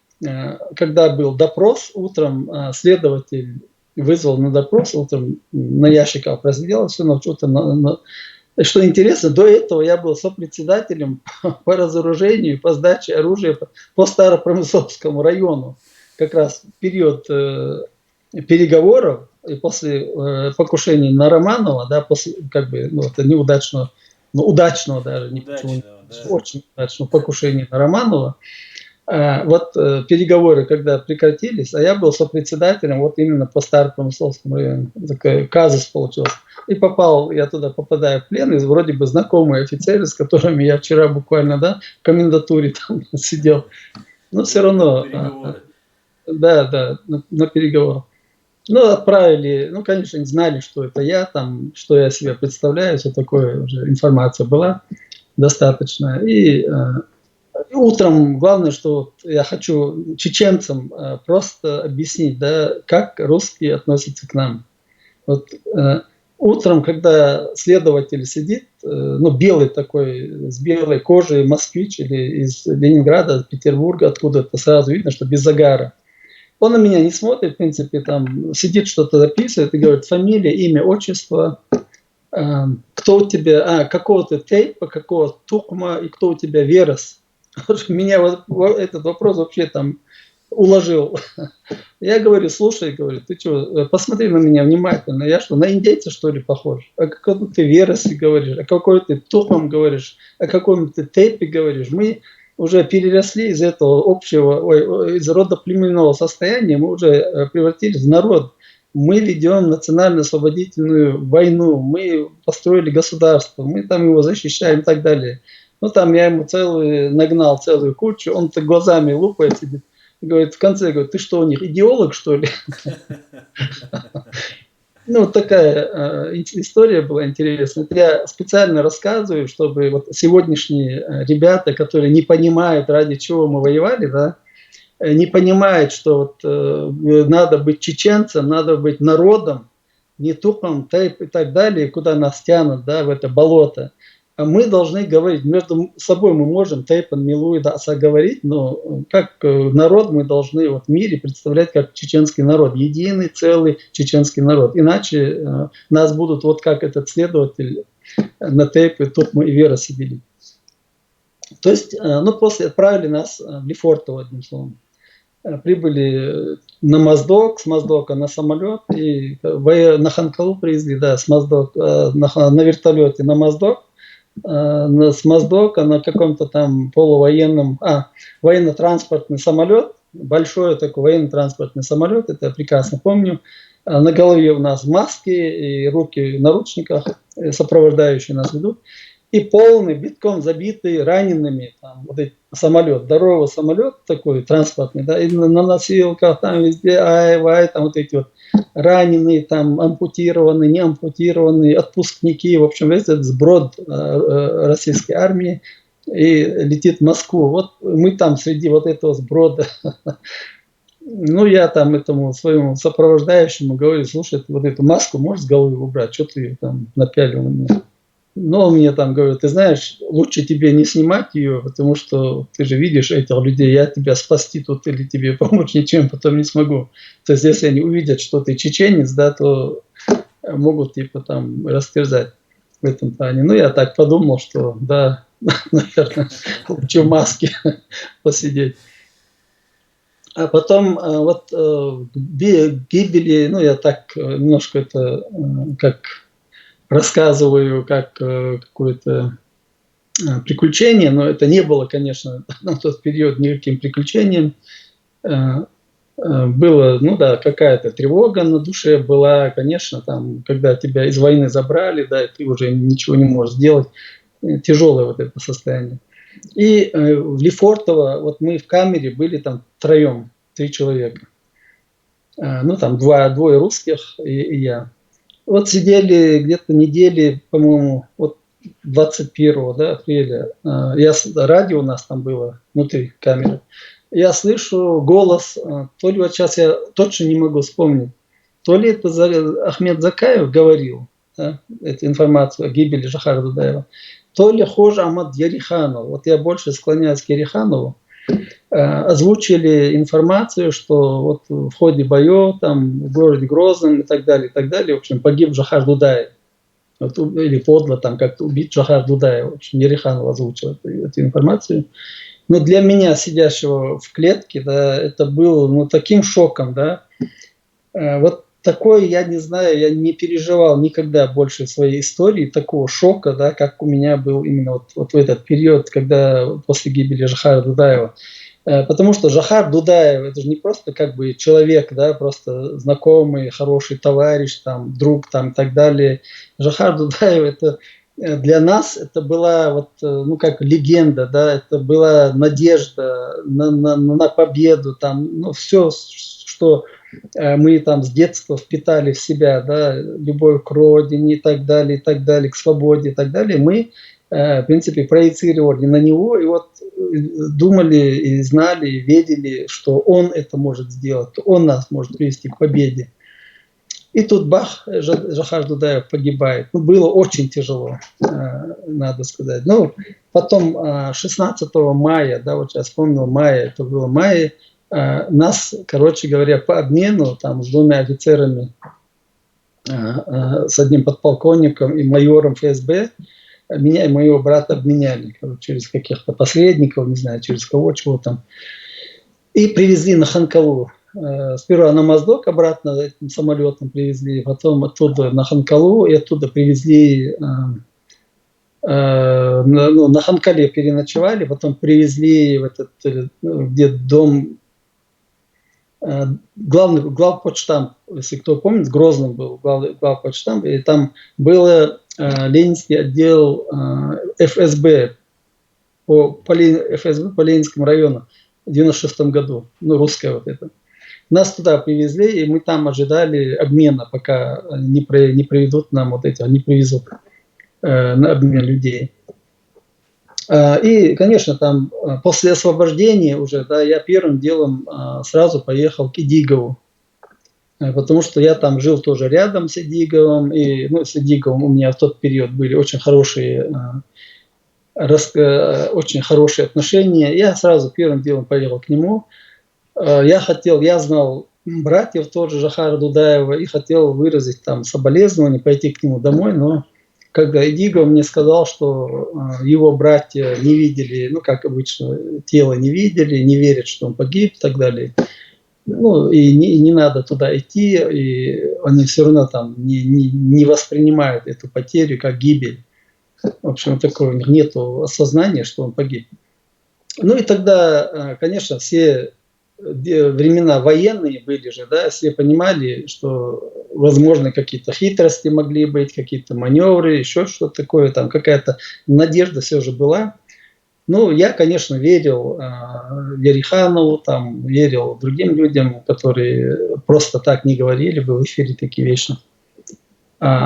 Speaker 8: когда был допрос, утром следователь вызвал на допрос, утром на ящиках просидел всю ночь, утром что интересно, до этого я был сопредседателем по разоружению, по сдаче оружия по Старопромысловскому району. Как раз в период переговоров и после покушения на Романова, да, после как бы, ну, это неудачного, ну, удачного даже, не почему, да, очень удачного покушения на Романова. Вот переговоры, когда прекратились, а я был сопредседателем вот именно по Старопромысловскому району. Такой казус получился. И попал, я туда попадаю в плен, и вроде бы знакомые офицеры, с которыми я вчера буквально, да, в комендатуре там сидел. Но все равно, да, на переговорах. Ну, отправили, ну, конечно, не знали, что это я, там, что я себя представляю, все такое, уже информация была достаточно. И утром, главное, что вот я хочу чеченцам просто объяснить, да, как русские относятся к нам. Вот утром, когда следователь сидит, ну, белый такой, с белой кожей, москвич или из Ленинграда, Петербурга, откуда-то сразу видно, что без загара. Он на меня не смотрит, в принципе, там сидит, что-то записывает и говорит: фамилия, имя, отчество, кто у тебя, какого ты тейпа, какого тукма и кто у тебя верос. Меня вот этот вопрос вообще там уложил. Я говорю: слушай, говорю, ты что, посмотри на меня внимательно, я что, на индейца, что ли, похож? А какой ты веросе говоришь, а какой ты туком говоришь, а каком ты тейпе говоришь? Мы уже переросли из этого общего, из родоплеменного состояния, мы уже превратились в народ. Мы ведем национально-освободительную войну, мы построили государство, мы там его защищаем и так далее. Ну, там я ему нагнал целую кучу, он так глазами лупает, сидит, говорит, в конце, говорит: ты что, у них идеолог, что ли? Ну, такая история была интересная. Я специально рассказываю, чтобы вот сегодняшние ребята, которые не понимают, ради чего мы воевали, да, не понимают, что вот, надо быть чеченцем, надо быть народом, не тупом, тейп и так далее, куда нас тянут, да, в это болото. А мы должны говорить, между собой мы можем тейпан, милуй, да, говорить, но как народ мы должны вот в мире представлять как чеченский народ, единый, целый чеченский народ. Иначе нас будут вот как этот следователь на тейпы, тупмы и веросы делить. То есть, ну, после отправили нас в Лефортово, одним словом. Прибыли на Моздок, с Моздока на самолет, и на Ханкалу привезли, да, с Моздока, на вертолете на Моздок. С Моздока на каком-то там полувоенном, военно-транспортный самолет, большой такой военно-транспортный самолет, это я прекрасно помню. На голове у нас маски и руки в наручниках, сопровождающие нас ведут. И полный, битком забитый ранеными, там, вот этот самолет, здоровый самолет такой транспортный, да, и на носилках там везде, там вот эти вот раненые, там ампутированные, не ампутированные, отпускники, в общем, весь этот сброд российской армии и летит в Москву. Вот мы там среди вот этого сброда. Ну, я там этому своему сопровождающему говорю: слушай, вот эту маску можешь с головы убрать, что ты ее там напялил на меня? Но он мне там говорит, ты знаешь, лучше тебе не снимать ее, потому что ты же видишь этих людей, я тебя спасти тут или тебе помочь ничем потом не смогу. То есть если они увидят, что ты чеченец, да, то могут типа там растерзать в этом плане. Ну, я так подумал, что да, наверное, лучше в маске посидеть. А потом вот гибели, ну, я так немножко это как рассказываю, как какое-то приключение, но это не было, конечно, на тот период никаким приключением. Было, ну да, какая-то тревога на душе была, конечно, там, когда тебя из войны забрали, да, и ты уже ничего не можешь сделать, тяжелое вот это состояние. И в Лефортово, вот мы в камере были там втроем, 3 человека. Ну, там двое русских и я. Вот сидели где-то недели, по-моему, вот 21 да, апреля. Радио у нас там было внутри камеры. Я слышу голос, то ли вот сейчас я точно не могу вспомнить, то ли это Ахмед Закаев говорил, да, эту информацию о гибели Жохара Дудаева, то ли хуже Ахмад Яриханов. Вот я больше склоняюсь к Яриханову. Озвучили информацию, что вот в ходе боев там, в городе Грозном и так далее, в общем, погиб Жохар Дудаев. Вот, или подло там как-то убит Жохар Дудаев. В общем, Яриханов озвучил эту информацию. Но для меня, сидящего в клетке, да, это было ну, таким шоком, да. Вот такое, я не знаю, я не переживал никогда больше в своей истории такого шока, да, как у меня был именно вот в этот период, когда после гибели Жохара Дудаева. Потому что Жохар Дудаев, это же не просто как бы человек, да, просто знакомый, хороший товарищ, там, друг там, и так далее. Жохар Дудаев, это для нас это была вот, ну, как легенда, да, это была надежда на победу, там, ну, все, что мы там с детства впитали в себя, да, любовь к родине и так далее, к свободе и так далее, мы, в принципе, проецировали на него и вот думали и знали, и видели, что он это может сделать, он нас может привести к победе. И тут бах, Жохар Дудаев погибает. Ну, было очень тяжело, надо сказать. Ну, потом 16 мая, да, вот я вспомнил мая, это было мая, нас, короче говоря, по обмену там с 2 офицерами, с одним подполковником и майором ФСБ, меня и моего брата обменяли, короче, через каких-то посредников, не знаю, через кого, чего там. И привезли на Ханкалу. Сперва на Моздок обратно этим самолетом привезли, потом оттуда на Ханкалу, и оттуда привезли, ну, на Ханкале переночевали, потом привезли в этот, где дом, главпочтамп, если кто помнит, в Грозном был главпочтамп, и там был Ленинский отдел ФСБ по Ленинскому району в 96 году, ну, русская вот это. Нас туда привезли, и мы там ожидали обмена, пока не приведут нам вот эти, они привезут на обмен людей. И, конечно, там после освобождения уже, да, я первым делом сразу поехал к Идигову, потому что я там жил тоже рядом с Идиговым, и ну, с Идиговым у меня в тот период были очень хорошие отношения. Я сразу первым делом поехал к нему. Я знал братьев тоже Жохара Дудаева и хотел выразить там соболезнования, пойти к нему домой, но когда Идигов мне сказал, что его братья не видели, ну, как обычно, тело не видели, не верят, что он погиб и так далее, ну, и не надо туда идти, и они все равно там не воспринимают эту потерю как гибель. В общем, такого у них нет осознания, что он погиб. Ну и тогда, конечно, все времена военные были же, да, все понимали, что возможно какие-то хитрости могли быть, какие-то маневры, еще что-то такое, там какая-то надежда все же была. Ну, я, конечно, верил Яриханову, там, верил другим людям, которые просто так не говорили бы в эфире такие вещи.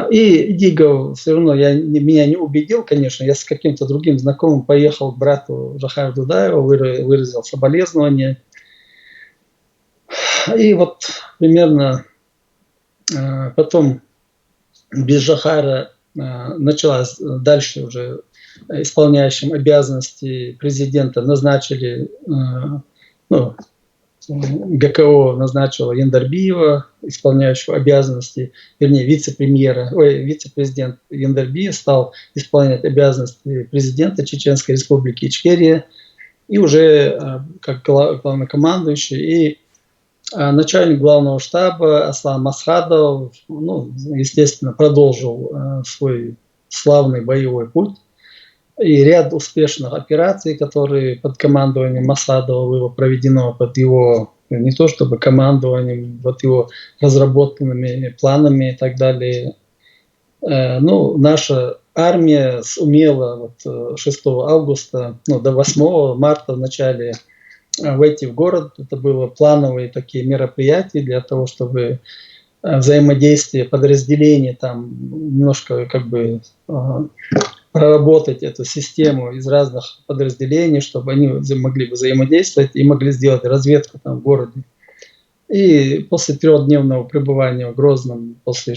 Speaker 8: И Идигов все равно меня не убедил, конечно. Я с каким-то другим знакомым поехал к брату Жохара Дудаева, выразил соболезнования. И вот примерно потом без Жохара началась дальше уже исполняющим обязанности президента назначили, ну, ГКО назначила Яндарбиева, исполняющего обязанности, вернее, вице-президент Яндарбиев стал исполнять обязанности президента Чеченской Республики Ичкерия, и уже как главнокомандующий, и начальник главного штаба Аслан Масхадов, ну, естественно, продолжил свой славный боевой путь. И ряд успешных операций, которые под командованием Масхадова было проведено, под его, не то чтобы командованием, под его разработанными планами и так далее. Ну, наша армия сумела вот 6 августа, ну, до 8 марта в начале войти в город. Это было плановые такие мероприятия для того, чтобы взаимодействие подразделений там немножко как бы проработать эту систему из разных подразделений, чтобы они могли взаимодействовать и могли сделать разведку там в городе. И после 3-дневного пребывания в Грозном, после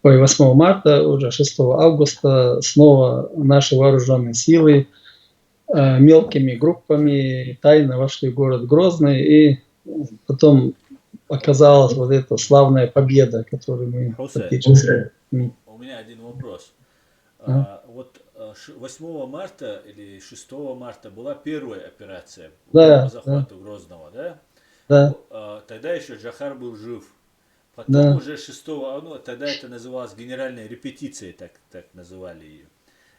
Speaker 8: 8 марта, уже 6 августа, снова наши вооруженные силы мелкими группами тайно вошли в город Грозный, и потом оказалась вот эта славная победа, которую мы фактически...
Speaker 1: У меня один вопрос. Вот 8 марта или 6 марта была первая операция по захвату Грозного, да?
Speaker 8: Да.
Speaker 1: Тогда еще Джохар был жив. Потом уже 6, ну, тогда это называлось генеральной репетицией, так называли ее.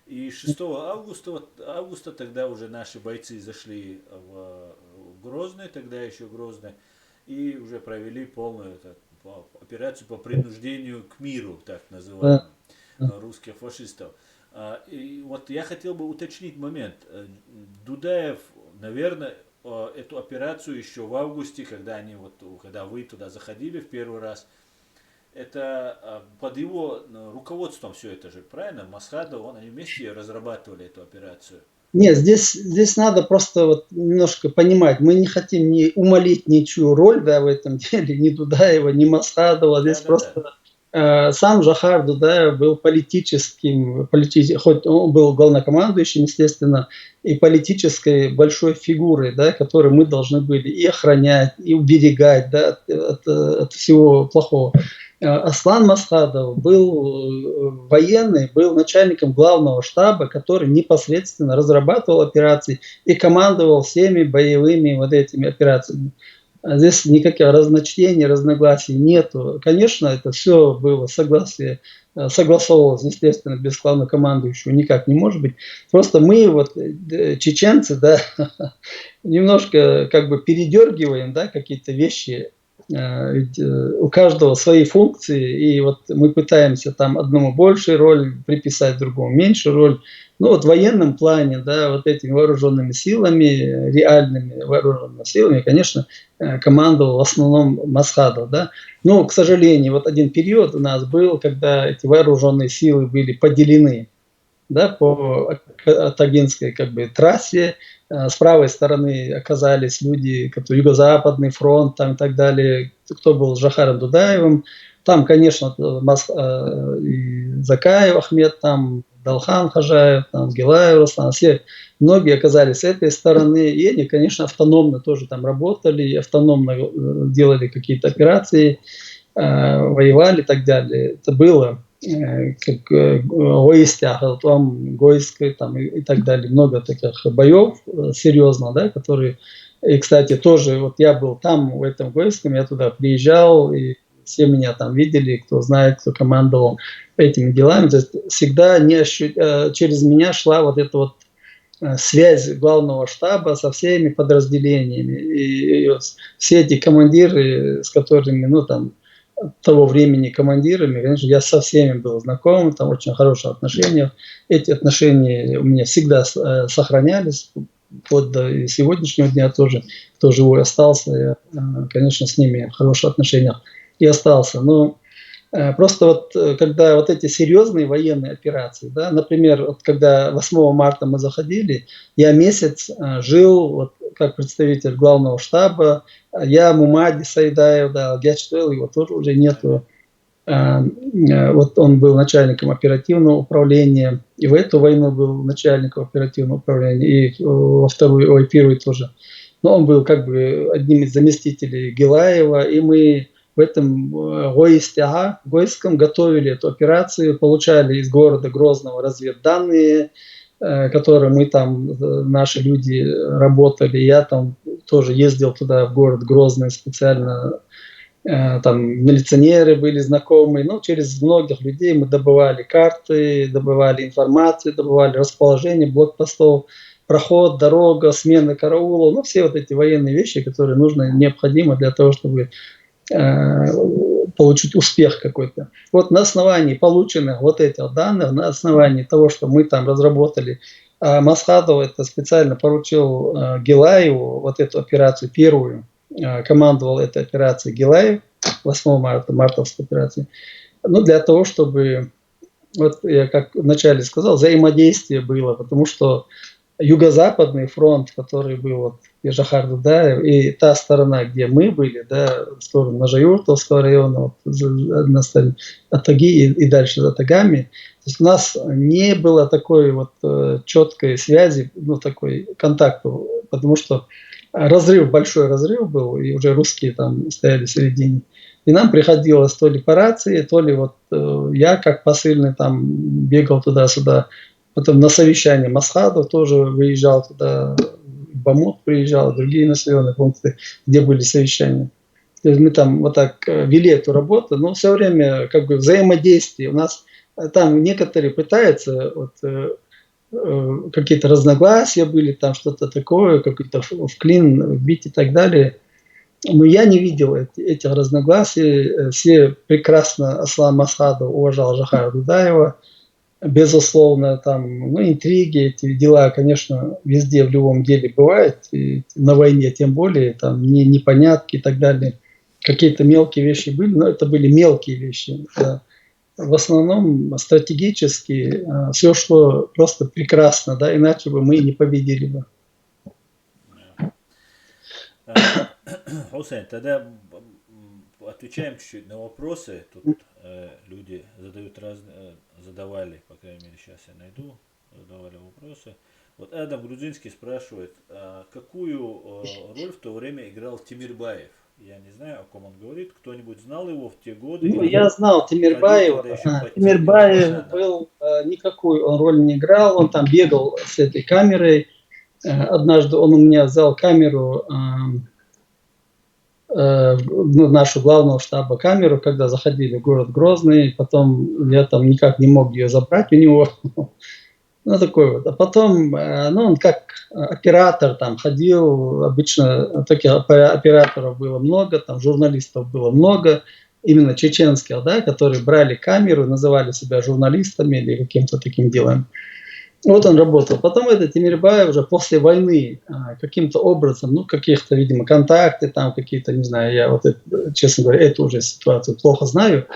Speaker 1: И 6 августа тогда уже наши бойцы зашли в Грозный, тогда еще Грозный, и уже провели полную операцию по принуждению к миру, так называемую, русских фашистов. И вот я хотел бы уточнить момент. Дудаев, наверное, эту операцию еще в августе, когда вы туда заходили в первый раз, это под его руководством все это же, правильно? Масхадов, они вместе разрабатывали эту операцию.
Speaker 8: Нет, здесь надо просто вот немножко понимать, мы не хотим не умолить ничью роль, да, в этом деле, ни Дудаева, ни Масхадова, здесь просто сам Джохар Дудаев был политическим, хоть он был главнокомандующим, естественно, и политической большой фигурой, да, которую мы должны были и охранять, и уберегать, да, от всего плохого. Аслан Масхадов был военный, был начальником главного штаба, который непосредственно разрабатывал операции и командовал всеми боевыми вот этими операциями. Здесь никаких разночтений, разногласий нету. Конечно, это все было согласовывалось, естественно, без главнокомандующего никак не может быть. Просто мы, вот, чеченцы, да, немножко как бы передергиваем, да, какие-то вещи. Ведь у каждого свои функции, и вот мы пытаемся там одному большую роль приписать, другому меньшую роль. Ну вот в военном плане, да, вот этими вооруженными силами, реальными вооруженными силами, конечно, командовал в основном Масхадов, да. Но, к сожалению, вот один период у нас был, когда эти вооруженные силы были поделены, да, по Тагинской как бы трассе. С правой стороны оказались люди, которые Юго-Западный фронт там, и так далее, кто был с Джохаром Дудаевым. Там, конечно, и Закаев Ахмед, там Далхан Хажаев, там Гилаев Руслан, все, многие оказались с этой стороны, и они, конечно, автономно тоже там работали, автономно делали какие-то операции, воевали и так далее. Это было как Гойстях, там Гойской, там и так далее, много таких боев серьезно, да, которые, и, кстати, тоже, вот я был там, в этом Гойском, я туда приезжал, и все меня там видели, кто знает, кто командовал этими делами, то есть всегда через меня шла вот эта вот связь главного штаба со всеми подразделениями, и все эти командиры, с которыми, ну, там, того времени командирами, конечно, я со всеми был знаком, там очень хорошие отношения. Эти отношения у меня всегда сохранялись, вплоть до сегодняшнего дня тоже, кто живой остался, я, конечно, с ними в хороших отношениях и остался. Но просто вот, когда вот эти серьезные военные операции, да, например, вот когда 8 марта мы заходили, я месяц жил вот, как представитель главного штаба, я Мумади Сайдаев, да, Гячтуэл, его тоже уже нету. Вот он был начальником оперативного управления, и в эту войну был начальником оперативного управления, и во вторую, ой, первую тоже. Но он был как бы одним из заместителей Гилаева, и мы в этом Гойском готовили эту операцию, получали из города Грозного разведданные, которые мы там, наши люди работали. Я там тоже ездил туда, в город Грозный, специально. Там милиционеры были знакомые. Ну, через многих людей мы добывали карты, добывали информацию, добывали расположение блокпостов, проход, дорога, смены караула. Ну, все вот эти военные вещи, которые нужно, необходимо для того, чтобы получить успех какой-то. Вот на основании полученных вот этих данных, на основании того, что мы там разработали, Масхадов это специально поручил Гилаеву, вот эту операцию первую, командовал этой операцией Гилаев, 8 марта, мартовской операции. Ну, для того, чтобы, вот я как вначале сказал, взаимодействие было, потому что юго-западный фронт, который был вот Жахар Дудаев, и та сторона, где мы были, да, в сторону Нажаюртовского района, вот, на стороне Атаги и дальше за Атагами, то есть у нас не было такой вот четкой связи, ну, такой контакта, потому что большой разрыв был, и уже русские там стояли в середине. И нам приходилось то ли по рации, то ли вот я как посыльный там бегал туда-сюда. Потом на совещание Масхадов тоже выезжал туда, Бамут приезжал, другие населенные пункты, где были совещания. То есть мы там вот так вели эту работу, но все время как бы взаимодействие. У нас там некоторые пытаются, вот, какие-то разногласия были, там что-то такое, какой-то в клин бить и так далее. Но я не видел этих разногласий. Все прекрасно Аслан Масхадов уважал Жахара Дудаева. Безусловно, там, ну, интриги, эти дела, конечно, везде, в любом деле бывают, и на войне тем более, там, непонятки и так далее. Какие-то мелкие вещи были, но это были мелкие вещи. Да. В основном стратегически все шло просто прекрасно, да, иначе бы мы не победили бы.
Speaker 1: Хусейн, тогда отвечаем чуть-чуть на вопросы. Тут люди задавали, по крайней мере, сейчас я найду, задавали вопросы. Вот Адам Грузинский спрашивает, какую роль в то время играл Тимирбаев? Я не знаю, о ком он говорит. Кто-нибудь знал его в те годы?
Speaker 8: Ну, я знал Тимирбаева. Тимирбаев был, никакую он роль не играл. Он там бегал с этой камерой. Однажды он у меня взял камеру, нашу главного штаба камеру, когда заходили в город Грозный. Потом я там никак не мог ее забрать у него. Ну, такой вот. А потом, ну, он как оператор там ходил, обычно таких операторов было много, там журналистов было много, именно чеченских, да, которые брали камеру, называли себя журналистами или каким-то таким делом. Вот он работал. Потом этот Тимирбаев уже после войны каким-то образом, ну, каких-то, видимо, контакты там какие-то, не знаю, я вот, это, честно говоря, эту уже ситуацию плохо знаю,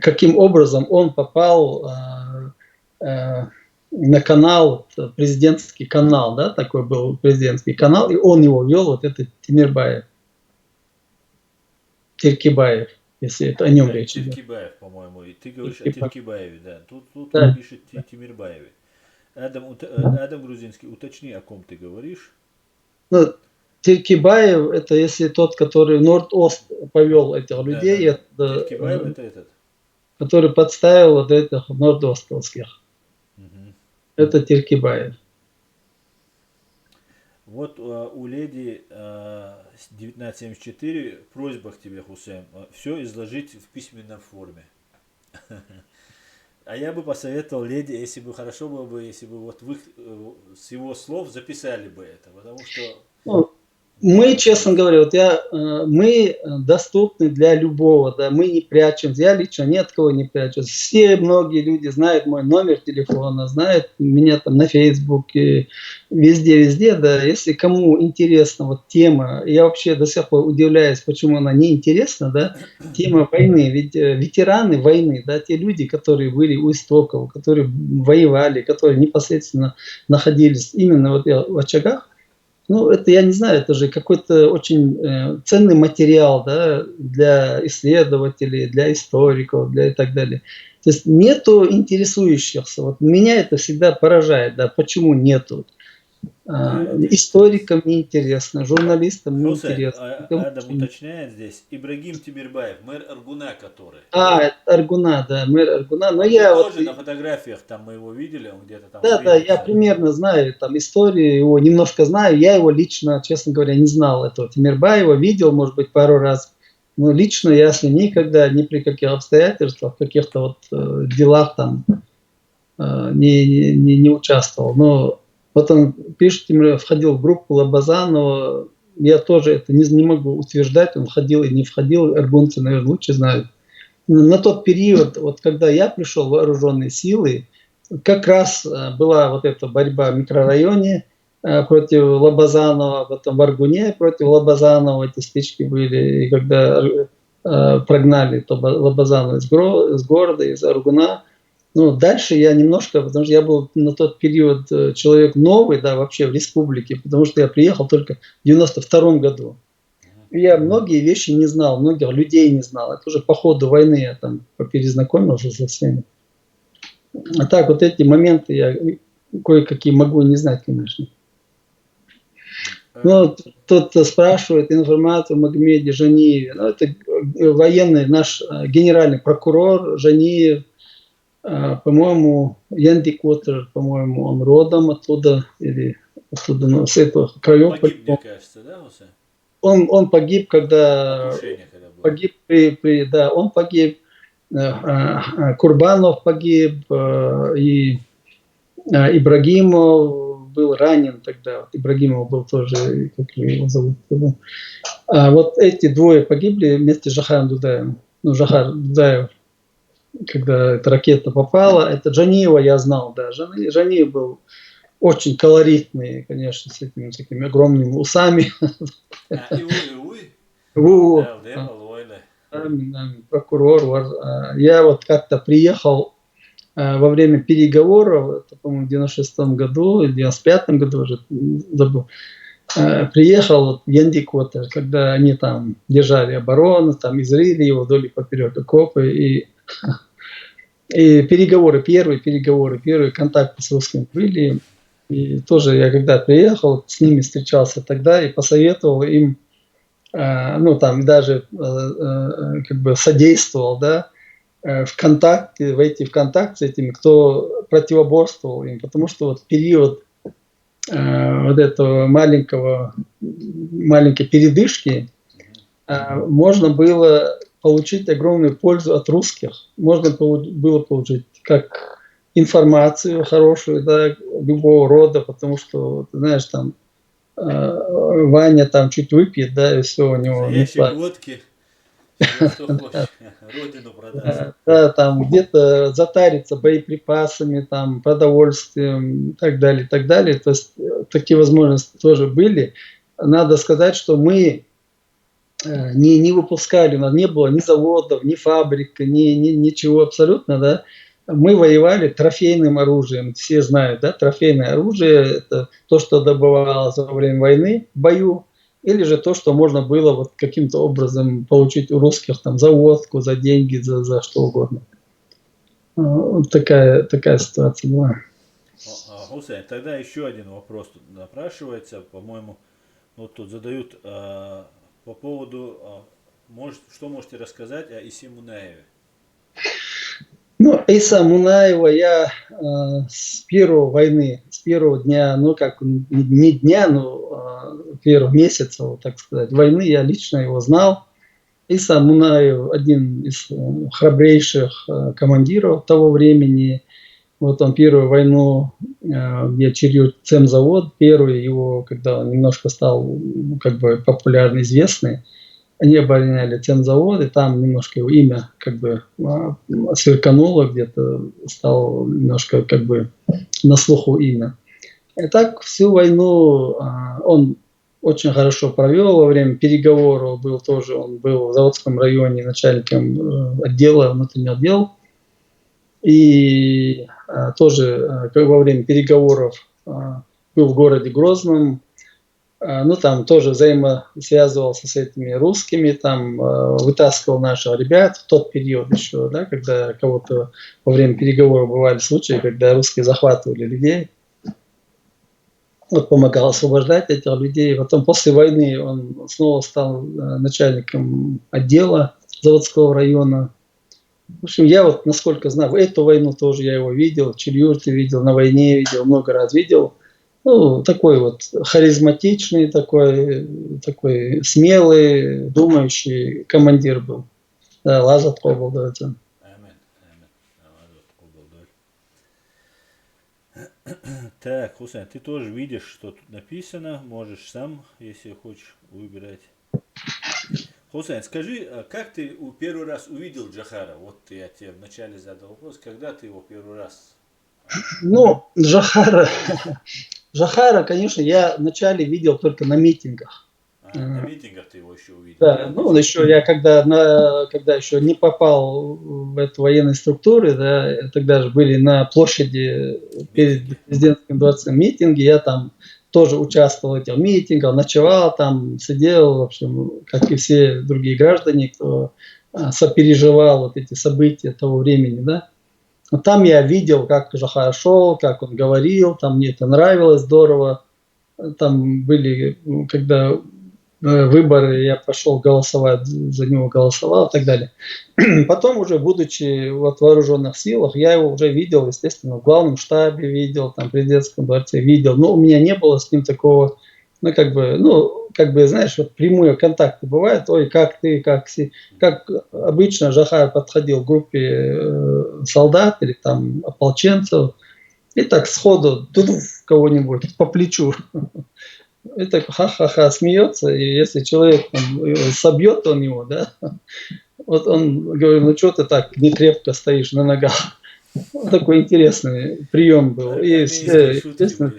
Speaker 8: каким образом он попал на канал, президентский канал, да, такой был президентский канал, и он его вел, вот этот Тимирбаев. Тиркибаев, если это о нем речь идет.
Speaker 1: Тиркибаев, по-моему, и ты говоришь о Тиркибаеве, да. Тут да. Пишет Тимирбаеве. Адам Грузинский, уточни, о ком ты говоришь.
Speaker 8: Ну, Тиркибаев, это если тот, который Норд-Ост повел этих людей,
Speaker 1: да. Тиркибаев это этот.
Speaker 8: Который подставил вот этих норд-остовских. Это Тиркибаев.
Speaker 1: Вот у леди 1974 просьба к тебе, Хусейн, все изложить в письменной форме. А я бы посоветовал леди, если бы хорошо было бы, если бы вот вы с его слов записали бы это, потому что...
Speaker 8: Ну, мы, честно говоря, вот мы доступны для любого, да, мы не прячемся, я лично ни от кого не прячусь. Все, многие люди знают мой номер телефона, знают меня там на Фейсбуке, везде, да, если кому интересна вот тема, я вообще до сих пор удивляюсь, почему она не интересна, да, тема войны, ведь ветераны войны, да, те люди, которые были у истоков, которые воевали, которые непосредственно находились именно вот в очагах, ну, это, я не знаю, это же какой-то очень ценный материал, да, для исследователей, для историков, для и так далее. То есть нету интересующихся. Вот меня это всегда поражает, да, почему нету. Историкам неинтересно, журналистам неинтересно.
Speaker 1: Адам уточняет здесь. Ибрагим Тимирбаев, мэр Аргуна, который.
Speaker 8: Аргуна, да, мэр Аргуна. Но
Speaker 1: Он
Speaker 8: я
Speaker 1: тоже
Speaker 8: вот,
Speaker 1: на фотографиях, там мы его видели, он где-то там.
Speaker 8: да, я примерно знаю там историю его, немножко знаю. Я его лично, честно говоря, не знал этого Тимирбаева, видел, может быть, пару раз. Но лично я с ним никогда, ни при каких обстоятельствах, каких-то вот делах там не участвовал. Но вот он пишет, входил в группу Лобазанова. Я тоже это не могу утверждать, он входил и не входил. Аргунцы, наверное, лучше знают. Но на тот период, вот когда я пришел в вооруженные силы, как раз была вот эта борьба в микрорайоне против Лобазанова, потом в Аргуне против Лобазанова эти стычки были. И когда прогнали то Лобазанова из города, из Аргуна, ну, дальше я немножко, потому что я был на тот период человек новый, да, вообще в республике, потому что я приехал только в 92 году. И я многие вещи не знал, многих людей не знал. Это уже по ходу войны я там перезнакомился со всеми. А так вот эти моменты я кое-какие могу не знать, конечно. Ну, тут спрашивает информацию о Магомеде Жаниеве. Ну, это военный наш генеральный прокурор Жаниев. По-моему, Янди Котер, по-моему, он родом оттуда, или оттуда, ну, с этого краев.
Speaker 1: Погиб, мне кажется, да, Усе?
Speaker 8: Он погиб, когда погиб да, он погиб, Курбанов погиб, и Ибрагимов был ранен тогда. Вот Ибрагимов был тоже, как его зовут. Вот эти двое погибли вместе с Жахаром Дудаевым. Ну, Жахар Дудаев, когда эта ракета попала, это Джаниева я знал, да. Джаниев был очень колоритный, конечно, с этими такими огромными усами. Прокурор. Я вот как-то приехал во время переговоров, это, по-моему, в 96-м году, в 95-м году уже забыл, приехал вот в Янди Котер, когда они там держали оборону, там изрыли его вдоль и поперек окопы, и первые контакты с русскими были. И тоже я когда приехал, с ними встречался тогда и посоветовал им, ну там даже как бы содействовал, да, войти в контакт с этими, кто противоборствовал им, потому что вот период вот этого маленькой передышки можно было получить огромную пользу от русских. Можно было получить как информацию хорошую, да, любого рода, потому что, ты знаешь, там Ваня там чуть выпьет, да, и все у него.
Speaker 1: Водки, что хочешь, родину продаст.
Speaker 8: Да, там где-то затариться боеприпасами, там, продовольствием и так далее, и так далее. То есть такие возможности тоже были. Надо сказать, что мы не выпускали, у нас не было ни заводов, ни фабрик, ничего абсолютно, да. Мы воевали трофейным оружием, все знают, да, трофейное оружие – это то, что добывалось во время войны в бою, или же то, что можно было вот каким-то образом получить у русских там за водку, за деньги, за что угодно. Вот такая ситуация была.
Speaker 1: Хусейн, тогда еще один вопрос тут напрашивается, по-моему, вот тут задают по поводу, что можете рассказать о Исе Мунаеве?
Speaker 8: Ну, Иса Мунаева я с первого войны, с первого дня, ну как, не дня, но первого месяца, так сказать, войны я лично его знал. Иса Мунаев один из храбрейших командиров того времени. Вот он первую войну, где Чирью цемзавод, первый его, когда он немножко стал как бы популярный, известный, они обороняли цемзавод, и там немножко его имя как бы сверкануло, где-то стало немножко как бы на слуху имя. И так всю войну он очень хорошо провел во время переговоров, он был в Заводском районе начальником отдела, внутренний отдел, и тоже во время переговоров был в городе Грозном. ну, там тоже взаимосвязывался с этими русскими, там вытаскивал наших ребят в тот период еще, да, когда кого-то во время переговоров бывали случаи, когда русские захватывали людей. Вот помогал освобождать этих людей. Потом после войны он снова стал начальником отдела заводского района. В общем, я вот, насколько знаю, эту войну тоже я его видел, в Чильюрте видел, на войне видел, много раз видел. Ну, такой вот харизматичный, такой смелый, думающий командир был. Да, Лазат был, да, это.
Speaker 1: Так, Хусейн, ты тоже видишь, что тут написано, можешь сам, если хочешь, выбирать. Хусейн, скажи, как ты первый раз увидел Джохара? Вот я тебе вначале задал вопрос, когда ты его первый раз?
Speaker 8: Ну, Джохара, конечно, я вначале видел только на митингах.
Speaker 1: На митингах ты его еще увидел?
Speaker 8: Да, ну еще я когда еще не попал в эту военную структуру, да, тогда же были на площади перед президентским дворцем митинги, я там тоже участвовал в этих митингах, ночевал там, сидел, в общем, как и все другие граждане, кто сопереживал вот эти события того времени, да. Там я видел, как Джохар шел, как он говорил, там мне это нравилось здорово. Там были, когда выборы, я пошел голосовать, за него голосовал и так далее. Потом уже, будучи вот в вооруженных силах, я его уже видел, естественно, в главном штабе видел, там, в президентском дворце видел. Но у меня не было с ним такого, знаешь, вот прямые контакты бывают. Ой, как ты, как обычно Джохар подходил к группе солдат или там ополченцев, и так сходу кого-нибудь по плечу. И так ха-ха-ха смеется, и если человек там, собьет он его, да, вот он говорит, ну что ты так не крепко стоишь на ногах. Вот такой интересный прием был. И все, естественно,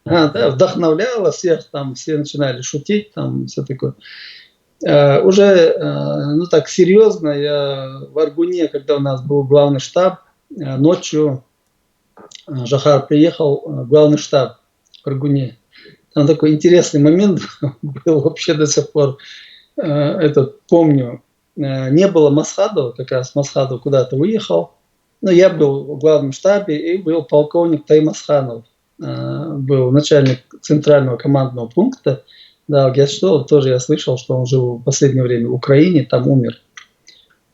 Speaker 8: да, вдохновляло всех, там все начинали шутить, там все такое. Уже, ну так серьезно, я в Аргуне, когда у нас был главный штаб, ночью Джохар приехал в главный штаб в Аргуне. Там такой интересный момент был, вообще до сих пор помню. Не было Масхадова, как раз Масхадов куда-то уехал. Но я был в главном штабе, и был полковник Таймасханов. Был начальник центрального командного пункта. Да, тоже я слышал, что он жил в последнее время в Украине, там умер.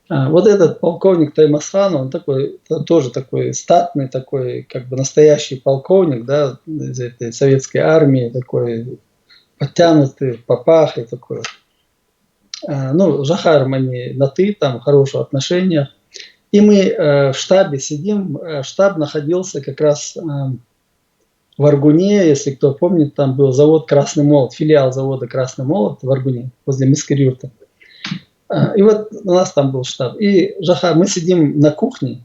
Speaker 8: Вот этот полковник Таймасханов, он тоже такой статный, такой как бы настоящий полковник, да, из этой советской армии, такой подтянутый, в попах и такой. Ну, с Джохаром они на «ты», там, в хороших отношениях. И мы в штабе сидим, штаб находился как раз в Аргуне, если кто помнит, там был завод «Красный молот», филиал завода «Красный молот» в Аргуне, возле Мискирюрта. И вот у нас там был штаб. И Джохар, мы сидим на кухне,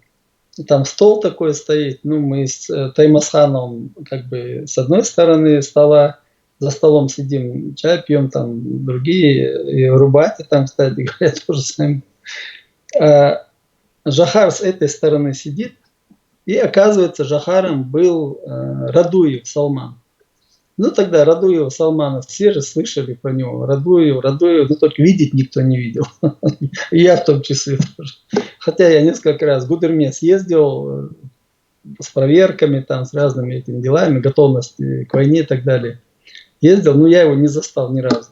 Speaker 8: там стол такой стоит, ну мы с Таймасхановым как бы с одной стороны стола, за столом сидим, чай пьем, там другие, и рубати там, кстати говоря, тоже с нами. Джохар с этой стороны сидит, и оказывается, Джохаром был Радуев Салман. Ну, тогда Радуев, Салманов, все же слышали про него. Радуев, но только видеть никто не видел. И я в том числе тоже. Хотя я несколько раз в Гудермес ездил с проверками, там, с разными этими делами, готовности к войне и так далее. Ездил, но я его не застал ни разу.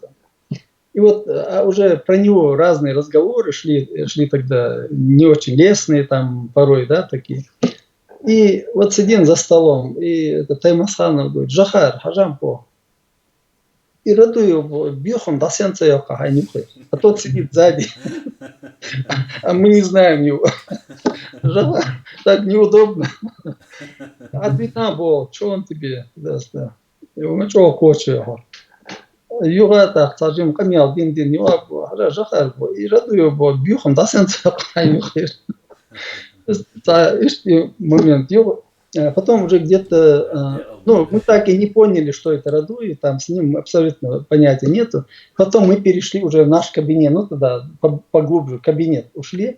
Speaker 8: И вот уже про него разные разговоры шли тогда, не очень лестные, там, порой, да, такие. И вот сидим за столом, и Таймасханов говорит: Джохар, хажампо. И Радуев бьёхом до сенца йока хайнюхает. А тот сидит сзади. А мы не знаем его. Джохар, так неудобно. А ты там был, что он тебе даст? Ну что хочешь его? Юга так, сажим камел, дин, его, Джохар, и Радуев бьёхом до сенца йока хайнюхает. Момент. Потом уже где-то, ну, мы так и не поняли, что это Радуев, там с ним абсолютно понятия нету. Потом мы перешли уже в наш кабинет, ну тогда поглубже в кабинет ушли,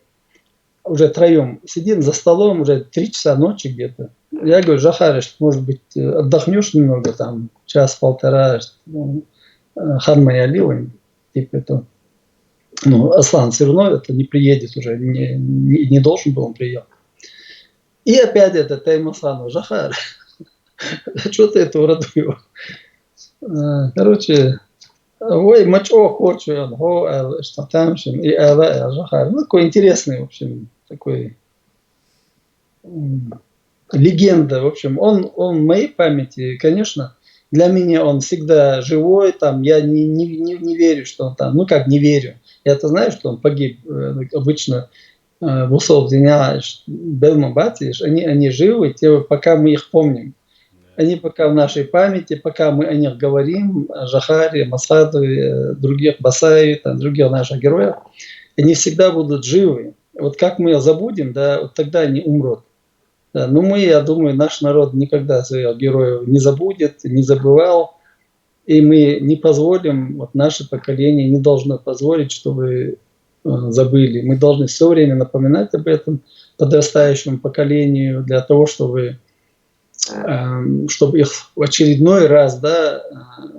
Speaker 8: уже троем сидим за столом, уже 3 часа ночи где-то. Я говорю: Джохар, может быть, отдохнешь немного, там, час-полтора. Ханма и Алиевой, типа это, ну, Аслан все равно это не приедет уже, не должен был он приехать. И опять это Таймасану, Жахар, что ты это уродил? Короче, ой, мачо хочу, он, что там, и Жахар. Ну, такой интересный, в общем, такой легенда, в общем, он в моей памяти, конечно, для меня он всегда живой, там, я не верю, что он там, ну как не верю, я-то знаю, что он погиб, обычно в Усол-Дня, Белмабати, они живы, пока мы их помним, они пока в нашей памяти, пока мы о них говорим, о Жахаре, Масхадове, других Басаеве, там, других наших героев, они всегда будут живы. Вот как мы их забудем, да, вот тогда они умрут. Да, но мы, я думаю, наш народ никогда своих героев не забудет, не забывал. И мы не позволим, вот наше поколение не должно позволить, чтобы забыли. Мы должны все время напоминать об этом подрастающему поколению, для того, чтобы их в очередной раз, да,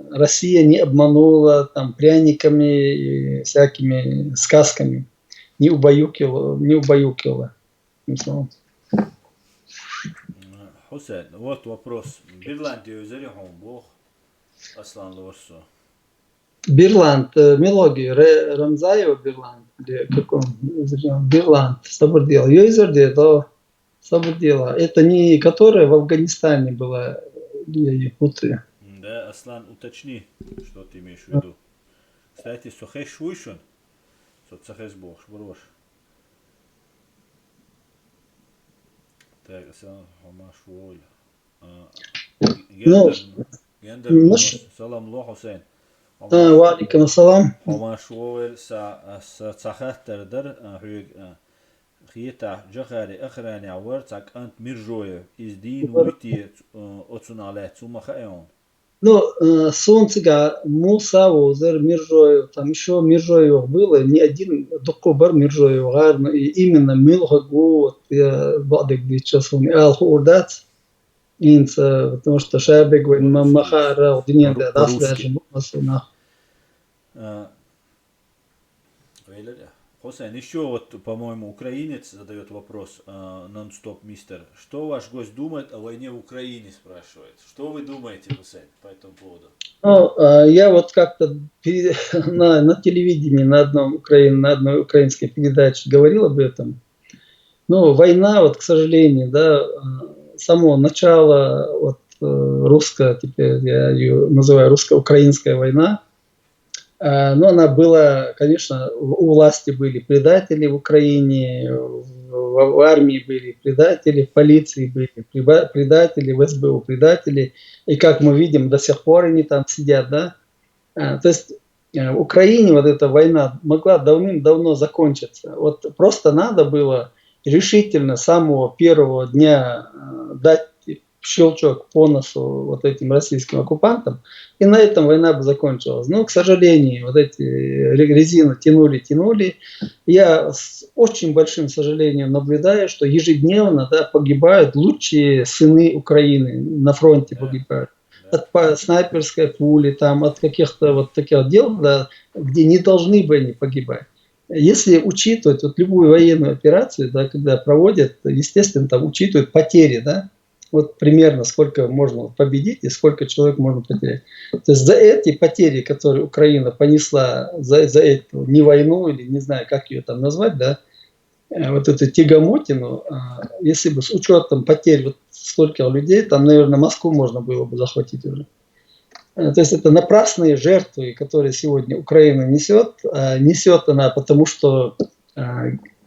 Speaker 8: Россия не обманула там, пряниками и всякими сказками, не убаюкивала.
Speaker 1: Хусейн, вот вопрос. Бирландия üzeri Бог Аслан Лорсо.
Speaker 8: Бирланд, мелодия Рамзаева Бирланд, каком Бирланд, Сабурдела. Ее изорде до Сабурдела. Это не которая в Афганистане была.
Speaker 1: Да, Аслан, уточни, что ты имеешь в виду. Кстати, Сохеш Вуйшун, Сохеш Бог, Шбурош. Так, Хамашволь. Гендер, салам ло Хусейн.
Speaker 8: Валикум ассалам.
Speaker 1: Хамашволь с Цахаттардер, Хиета Джахари Ахрани Авар, так Ант Миржоев, из Дин Уйти Оцунале Цумахаион.
Speaker 8: Ну, Солнцега, Муса, Озер, Миржоев, там еще Миржоев было, не один Докобар Миржоев, гарно, и именно Милхагу, вот я Бадик сейчас он Ал-Хурдац, потому что Шабек, Махара, Диньянда, даже Масуна.
Speaker 1: Хусейн, еще вот, по-моему, украинец задает вопрос, нон-стоп мистер. Что ваш гость думает о войне в Украине, спрашивает. Что вы думаете, Хусейн, по этому поводу?
Speaker 8: Ну, я вот как-то на телевидении, на одной украинской передаче говорил об этом. Ну, война, вот, к сожалению, да, с самого начала, вот, русская, теперь я ее называю русско-украинская война, но она была, конечно, у власти были предатели в Украине, в армии были предатели, в полиции были предатели, в СБУ предатели. И как мы видим, до сих пор они там сидят, да. То есть в Украине вот эта война могла давным-давно закончиться. Вот просто надо было решительно с самого первого дня дать щелчок по носу вот этим российским оккупантам, и на этом война бы закончилась. Но, к сожалению, вот эти резину тянули. Я с очень большим сожалением наблюдаю, что ежедневно, да, погибают лучшие сыны Украины, на фронте погибают. От снайперской пули, там, от каких-то вот таких дел, да, где не должны бы они погибать. Если учитывать вот любую военную операцию, да, когда проводят, естественно, там учитывают потери, да, вот примерно сколько можно победить и сколько человек можно потерять. То есть за эти потери, которые Украина понесла, за эту не войну или не знаю, как ее там назвать, да, вот эту тягомотину, если бы с учетом потерь вот столько людей, там, наверное, Москву можно было бы захватить уже. То есть это напрасные жертвы, которые сегодня Украина несет. Несет она потому, что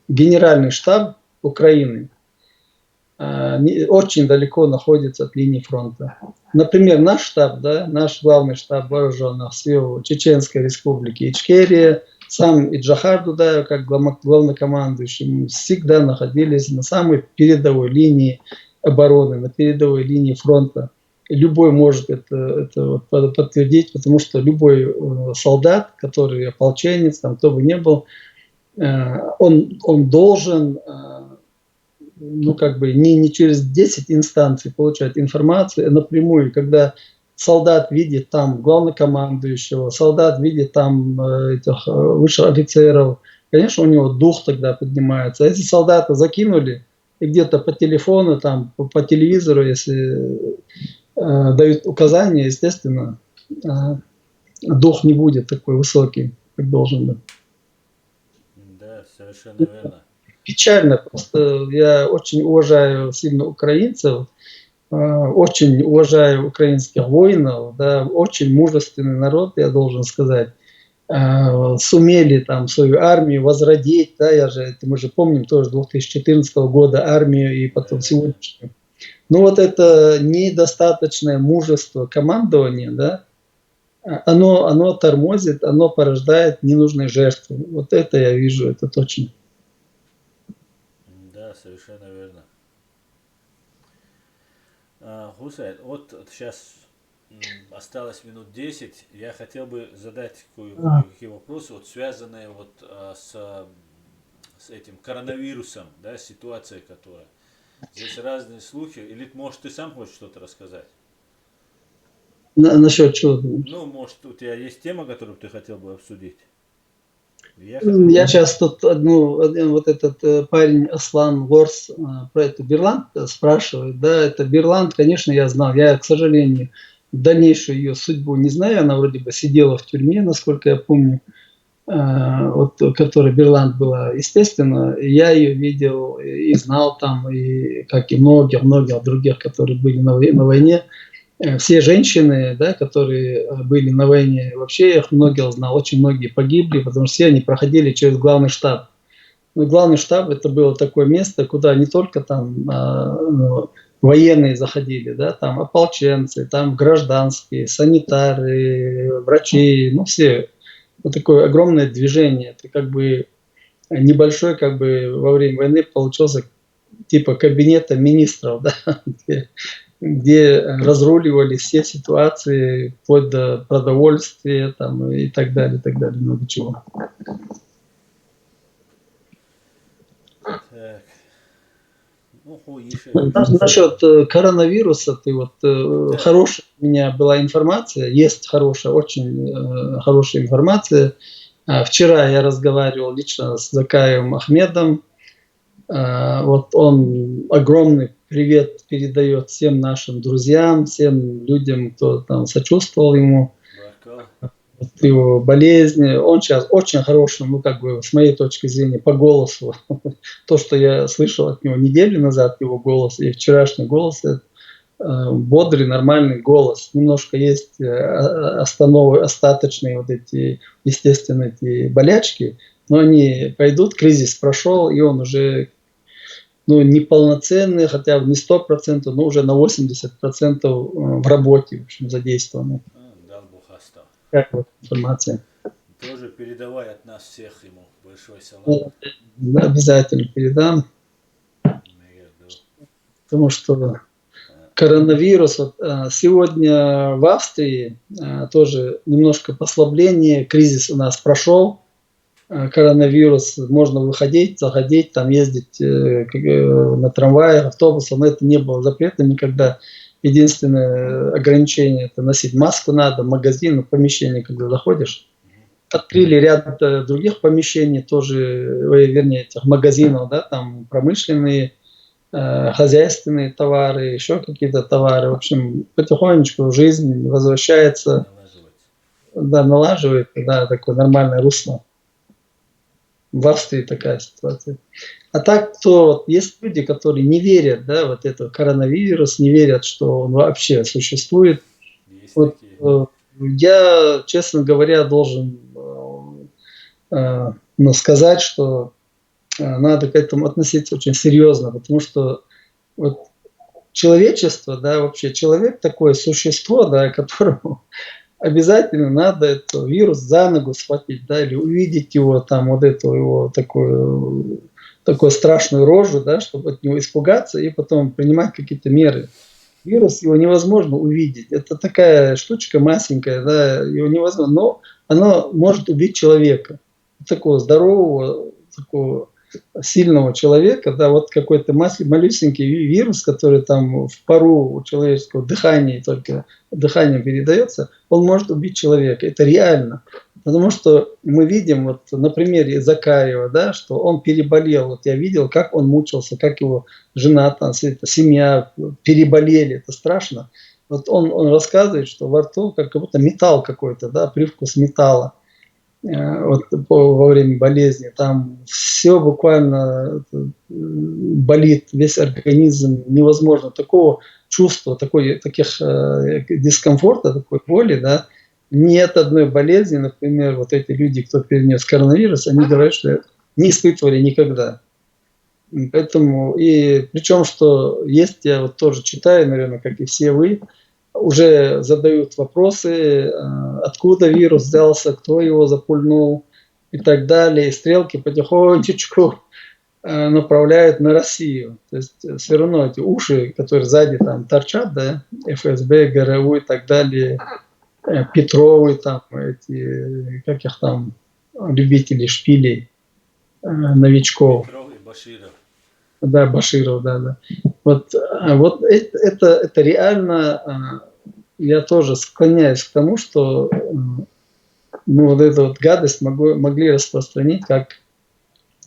Speaker 8: генеральный штаб Украины очень далеко находится от линии фронта. Например, наш штаб, да, наш главный штаб вооруженных сил Чеченской Республики Ичкерия, сам Иджахар Дудаев, как главнокомандующий, всегда находились на самой передовой линии обороны, на передовой линии фронта. Любой может это вот подтвердить, потому что любой солдат, который ополченец, там, кто бы ни был, он должен, ну, как бы не через 10 инстанций получать информацию, а напрямую, когда солдат видит там главнокомандующего, солдат видит там этих высших офицеров, конечно, у него дух тогда поднимается. А если солдата закинули, и где-то по телефону, там, по телевизору, если дают указания, естественно, дух не будет такой высокий, как должен быть.
Speaker 1: Да, совершенно верно.
Speaker 8: Печально, просто я очень уважаю сильно украинцев, очень уважаю украинских воинов, да, очень мужественный народ, я должен сказать. Сумели там свою армию возродить, да, мы же помним тоже 2014 года армию и потом сегодняшнюю. Но вот это недостаточное мужество командования, да, оно тормозит, оно порождает ненужные жертвы. Вот это я вижу, это точно.
Speaker 1: Да, совершенно верно. Хусейн, вот сейчас осталось минут 10. Я хотел бы задать кое-какие вопросы, вот, связанные вот, с этим коронавирусом, да, ситуацией, которая. Здесь разные слухи. Или, может, ты сам хочешь что-то рассказать?
Speaker 8: Насчет чего?
Speaker 1: Ну, может, у тебя есть тема, которую ты хотел бы обсудить?
Speaker 8: Я сейчас тут вот этот парень Аслан Ворс про эту Бирланд спрашивает. Да, это Бирланд, конечно, я знал. Я, к сожалению, дальнейшую ее судьбу не знаю. Она вроде бы сидела в тюрьме, насколько я помню. Вот, которая Бирланд была. Естественно, я ее видел и знал там, и как и многих других, которые были на войне. Все женщины, да, которые были на войне, вообще я их многих знал, очень многие погибли, потому что все они проходили через главный штаб. Но главный штаб это было такое место, куда не только там военные заходили, да, там ополченцы, там гражданские, санитары, врачи, ну все. Вот такое огромное движение. Это как бы небольшой, как бы во время войны получился типа кабинета министров, да, где разруливали все ситуации, вплоть до продовольствия там, и так далее, много чего.
Speaker 1: Так.
Speaker 8: Насчет коронавируса, хорошая у меня была информация, есть хорошая, очень хорошая информация. Вчера я разговаривал лично с Закаевым Ахмедом. Вот он огромный привет передает всем нашим друзьям, всем людям, кто там сочувствовал ему в его болезни. Он сейчас очень хороший, ну как бы с моей точки зрения, по голосу. То, что я слышал от него неделю назад, его голос, и вчерашний голос, бодрый, нормальный голос. Немножко есть остаточные вот эти, естественно, эти болячки, но они пойдут, кризис прошел, и он уже неполноценный, хотя бы не 100%, но уже на 80% в работе, в общем, задействованы.
Speaker 1: Дай Бог остался.
Speaker 8: Как вот информация.
Speaker 1: Тоже передавай от нас всех ему большой салам.
Speaker 8: Да, обязательно передам. Потому что коронавирус, вот, сегодня в Австрии тоже немножко послабление, кризис у нас прошел. Коронавирус, можно выходить, заходить, там ездить на трамваях, автобусах, но это не было запретно никогда. Единственное ограничение – это носить маску надо, магазин, помещение, когда заходишь. Открыли ряд других помещений, тоже, вернее, этих магазинов, да, там промышленные, хозяйственные товары, еще какие-то товары. В общем, потихонечку жизнь возвращается, налаживает, да, такое нормальное русло. В Австрии такая ситуация. А так, есть люди, которые не верят, да, вот этот коронавирус, не верят, что он вообще существует. Вот, я, честно говоря, должен сказать, что надо к этому относиться очень серьезно, потому что вот человечество, да, вообще человек такое существо, да, которому обязательно надо этот вирус за ногу схватить, да, или увидеть его, там, вот эту его такую страшную рожу, да, чтобы от него испугаться и потом принимать какие-то меры. Вирус, его невозможно увидеть. Это такая штучка масенькая, да, его невозможно, но оно может убить человека. Такого здорового, такого сильного человека, да, вот какой-то малюсенький вирус, который там в пару человеческого дыхания, только дыханием передается, он может убить человека. Это реально. Потому что мы видим вот на примере Закаева, да, что он переболел. Вот я видел, как он мучился, как его жена, там, семья переболели. Это страшно. Вот он рассказывает, что во рту как будто металл какой-то, да, привкус металла. Вот во время болезни. Там все буквально болит, весь организм. Невозможно такого чувства, таких дискомфорта, такой боли, да. Нет одной болезни, например, вот эти люди, кто перенес коронавирус, они говорят, что не испытывали никогда. Поэтому, и причем, что есть, я вот тоже читаю, наверное, как и все вы, уже задают вопросы, откуда вирус взялся, кто его запульнул и так далее. И стрелки потихонечку направляют на Россию. То есть все равно эти уши, которые сзади там торчат, да, ФСБ, ГРУ и так далее, Петровы, там, эти, как их там, любители шпилей, новичков.
Speaker 1: Петров и Баширов.
Speaker 8: Да, Баширов, да. Вот это реально, я тоже склоняюсь к тому, что вот эту вот гадость могли распространить как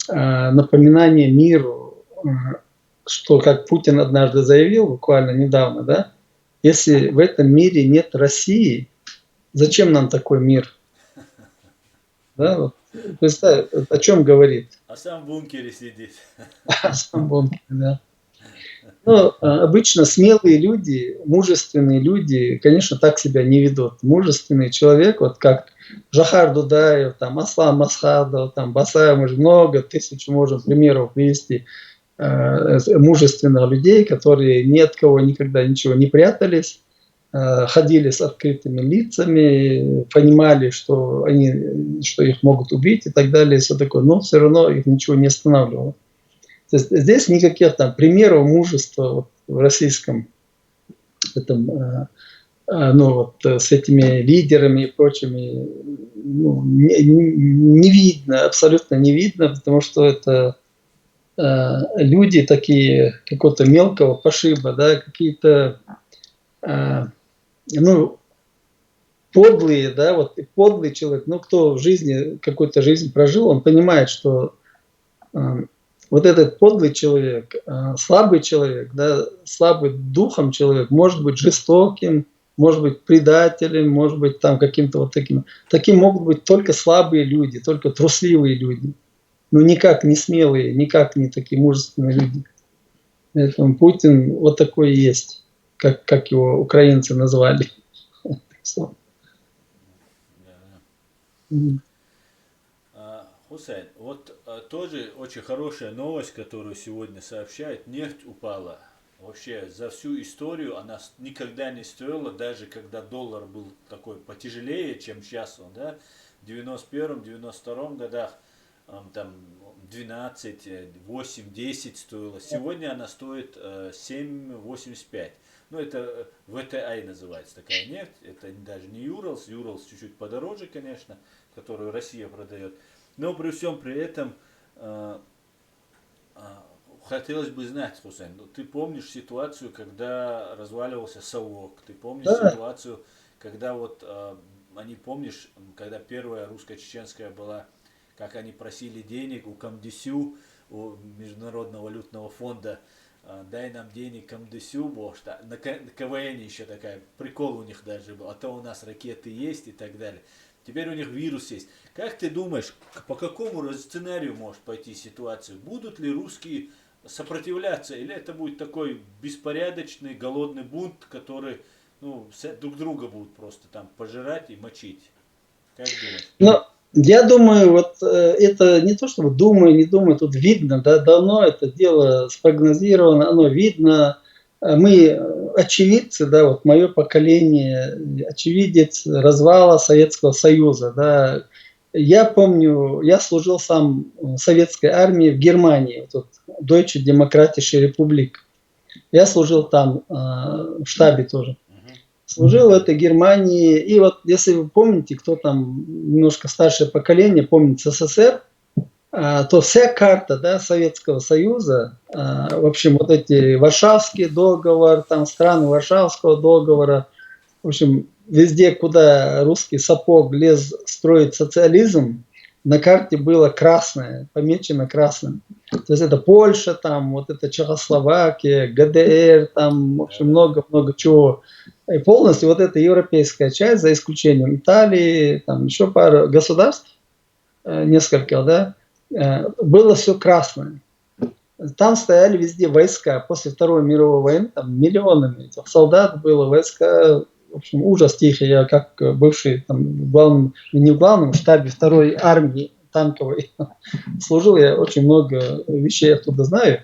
Speaker 8: напоминание миру, что, как Путин однажды заявил, буквально недавно, да, если в этом мире нет России, зачем нам такой мир? Да, вот, представь, о чем говорит.
Speaker 1: А сам в бункере сидит.
Speaker 8: Сам бункер, да. Но обычно смелые люди, мужественные люди, конечно, так себя не ведут. Мужественный человек, вот как Жахар Дудаев, там, Аслан Масхадов, там, Басаев, мы же много тысяч можем примеров привести мужественных людей, которые ни от кого никогда ничего не прятались, ходили с открытыми лицами, понимали, что их могут убить и так далее, и все такое, но все равно их ничего не останавливало. То есть здесь никаких там примеров мужества вот, в российском этом, с этими лидерами и прочими не видно, абсолютно не видно, потому что это люди такие какого-то мелкого пошиба, да, какие-то подлые, да, вот подлый человек, кто в жизни, какую-то жизнь прожил, он понимает, что вот этот подлый человек, слабый человек, да, слабый духом человек, может быть жестоким, может быть предателем, может быть там каким-то вот таким. Таким могут быть только слабые люди, только трусливые люди. Но никак не смелые, никак не такие мужественные люди. Поэтому Путин вот такой и есть, как его украинцы назвали.
Speaker 1: Хусейн, вот тоже очень хорошая новость, которую сегодня сообщают. Нефть упала. Вообще за всю историю она никогда не стоила, даже когда доллар был такой потяжелее, чем сейчас он, да, в 91-92 годах там 12, 8, 10 стоила. Сегодня она стоит 7,85. Ну, это ВТИ называется такая нефть. Это даже не Юралс. Юралс чуть-чуть подороже, конечно, которую Россия продает. Но при всем при этом хотелось бы знать, Хусейн, ты помнишь ситуацию, когда разваливался Совок? Ты помнишь ситуацию, когда вот они, помнишь, когда первая русско-чеченская была, как они просили денег у Камдисю, у Международного валютного фонда, дай нам денег Камдисю, бо что на КВН еще такая, прикол у них даже был, а то у нас ракеты есть и так далее. Теперь у них вирус есть. Как ты думаешь, по какому сценарию может пойти ситуация? Будут ли русские сопротивляться, или это будет такой беспорядочный, голодный бунт, который друг друга будут просто там пожирать и мочить? Как думаешь?
Speaker 8: Я думаю, вот это не то, чтобы думаю, не думаю, тут видно, да, давно это дело спрогнозировано, оно видно. Мы очевидцы, да, вот мое поколение, очевидец развала Советского Союза, да. Я помню, я служил сам в советской армии в Германии, тут Deutsche Demokratische Republik. Я служил там, в штабе тоже. Служил в этой Германии, и вот если вы помните, кто там немножко старшее поколение, помнит СССР, то вся карта, да, Советского Союза, в общем, вот эти Варшавский договор, там страны Варшавского договора, в общем, везде, куда русский сапог лез строить социализм, на карте было красное, помечено красным. То есть это Польша, там, вот это Чехословакия, ГДР, там, в общем, много-много чего. И полностью вот эта европейская часть, за исключением Италии, там еще пару государств, несколько, да, было все красное. Там стояли везде войска. После Второй мировой войны там миллионами этих солдат было, войска. В общем, ужас тихий. Я как бывший там, не в главном штабе Второй армии танковой служил, я очень много вещей оттуда знаю.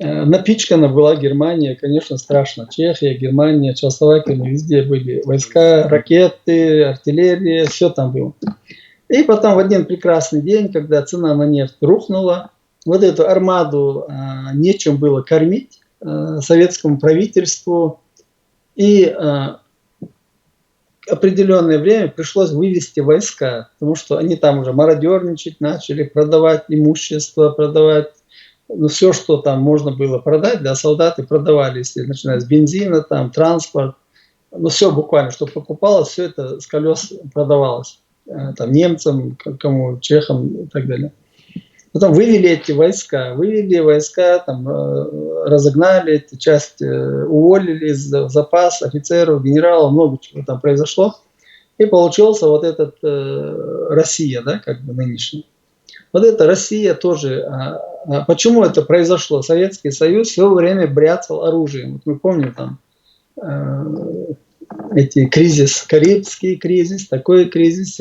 Speaker 8: Напичкана была Германия, конечно, страшно. Чехия, Германия, Чехословакия, везде были войска, ракеты, артиллерия, все там было. И потом в один прекрасный день, когда цена на нефть рухнула, вот эту армаду нечем было кормить советскому правительству, и определенное время пришлось вывести войска, потому что они там уже мародерничать начали, продавать имущество, продавать, ну, все, что там можно было продать, да, солдаты продавали, если начиная с бензина, там, транспорт, ну, все буквально, что покупалось, все это с колес продавалось, там, немцам, кому, чехам и так далее. Потом вывели эти войска, там, разогнали эти части, уволили из запаса офицеров, генералов, много чего там произошло. И получился вот этот Россия, да, как бы нынешняя. Вот эта Россия тоже. Почему это произошло? Советский Союз все время бряцал оружием. Вот мы помним там эти кризис, Карибский кризис, такой кризис,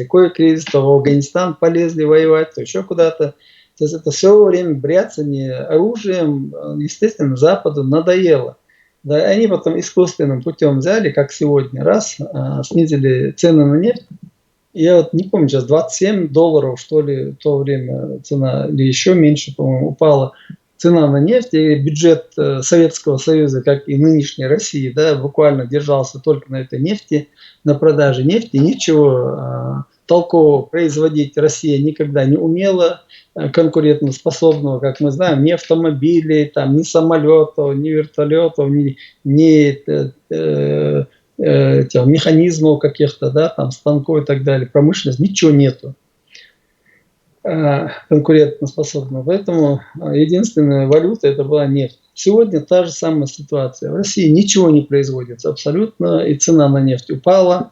Speaker 8: то в Афганистан полезли воевать, то еще куда-то. То есть это все время бряцание оружием, естественно, Западу надоело. Да, они потом искусственным путем взяли, как сегодня, раз, снизили цены на нефть. Я вот не помню, сейчас $27, что ли, в то время цена, или еще меньше, по-моему, упала цена на нефть. И бюджет Советского Союза, как и нынешней России, да, буквально держался только на этой нефти, на продаже нефти. Ничего толкового производить Россия никогда не умела, конкурентоспособного, как мы знаем, ни автомобилей, там, ни самолетов, ни вертолетов, ни механизмов каких-то, да, там, станков и так далее, промышленность, ничего нету конкурентоспособного. Поэтому единственная валюта это была нефть. Сегодня та же самая ситуация. В России ничего не производится абсолютно, и цена на нефть упала.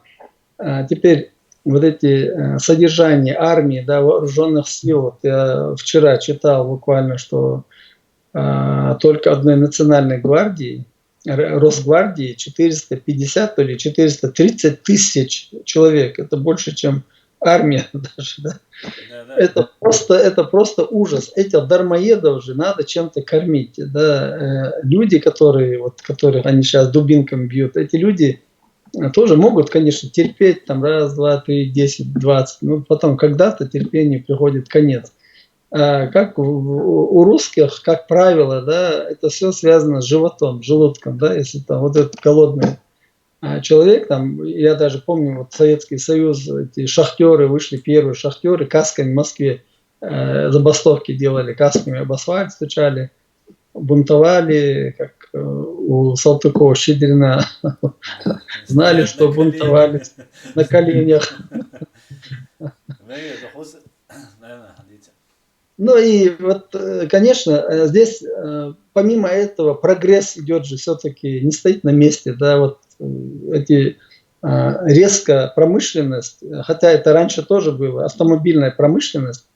Speaker 8: Теперь вот эти содержания армии, да, вооруженных сил, вот я вчера читал буквально, что только одной национальной гвардии, Росгвардии, 450 или 430 тысяч человек. Это больше, чем армия даже. Да? Это просто ужас. Этих дармоедов же надо чем-то кормить. Да? Люди, которых они сейчас дубинками бьют, эти люди тоже могут, конечно, терпеть там раз, два, три, 10, 20, но потом когда-то терпению приходит конец. Как у русских, как правило, да, это все связано с животом, желудком, да, если там вот этот голодный человек, там, я даже помню, вот Советский Союз, эти шахтеры вышли, первые шахтеры, касками в Москве забастовки делали, касками об асфальт стучали, бунтовали, как у Салтыкова-Щедрина, знали, что бунтовали на коленях. Ну и вот, конечно, здесь помимо этого прогресс идет же все-таки, не стоит на месте, да, вот эти резко промышленность, хотя это раньше тоже было, автомобильная промышленность,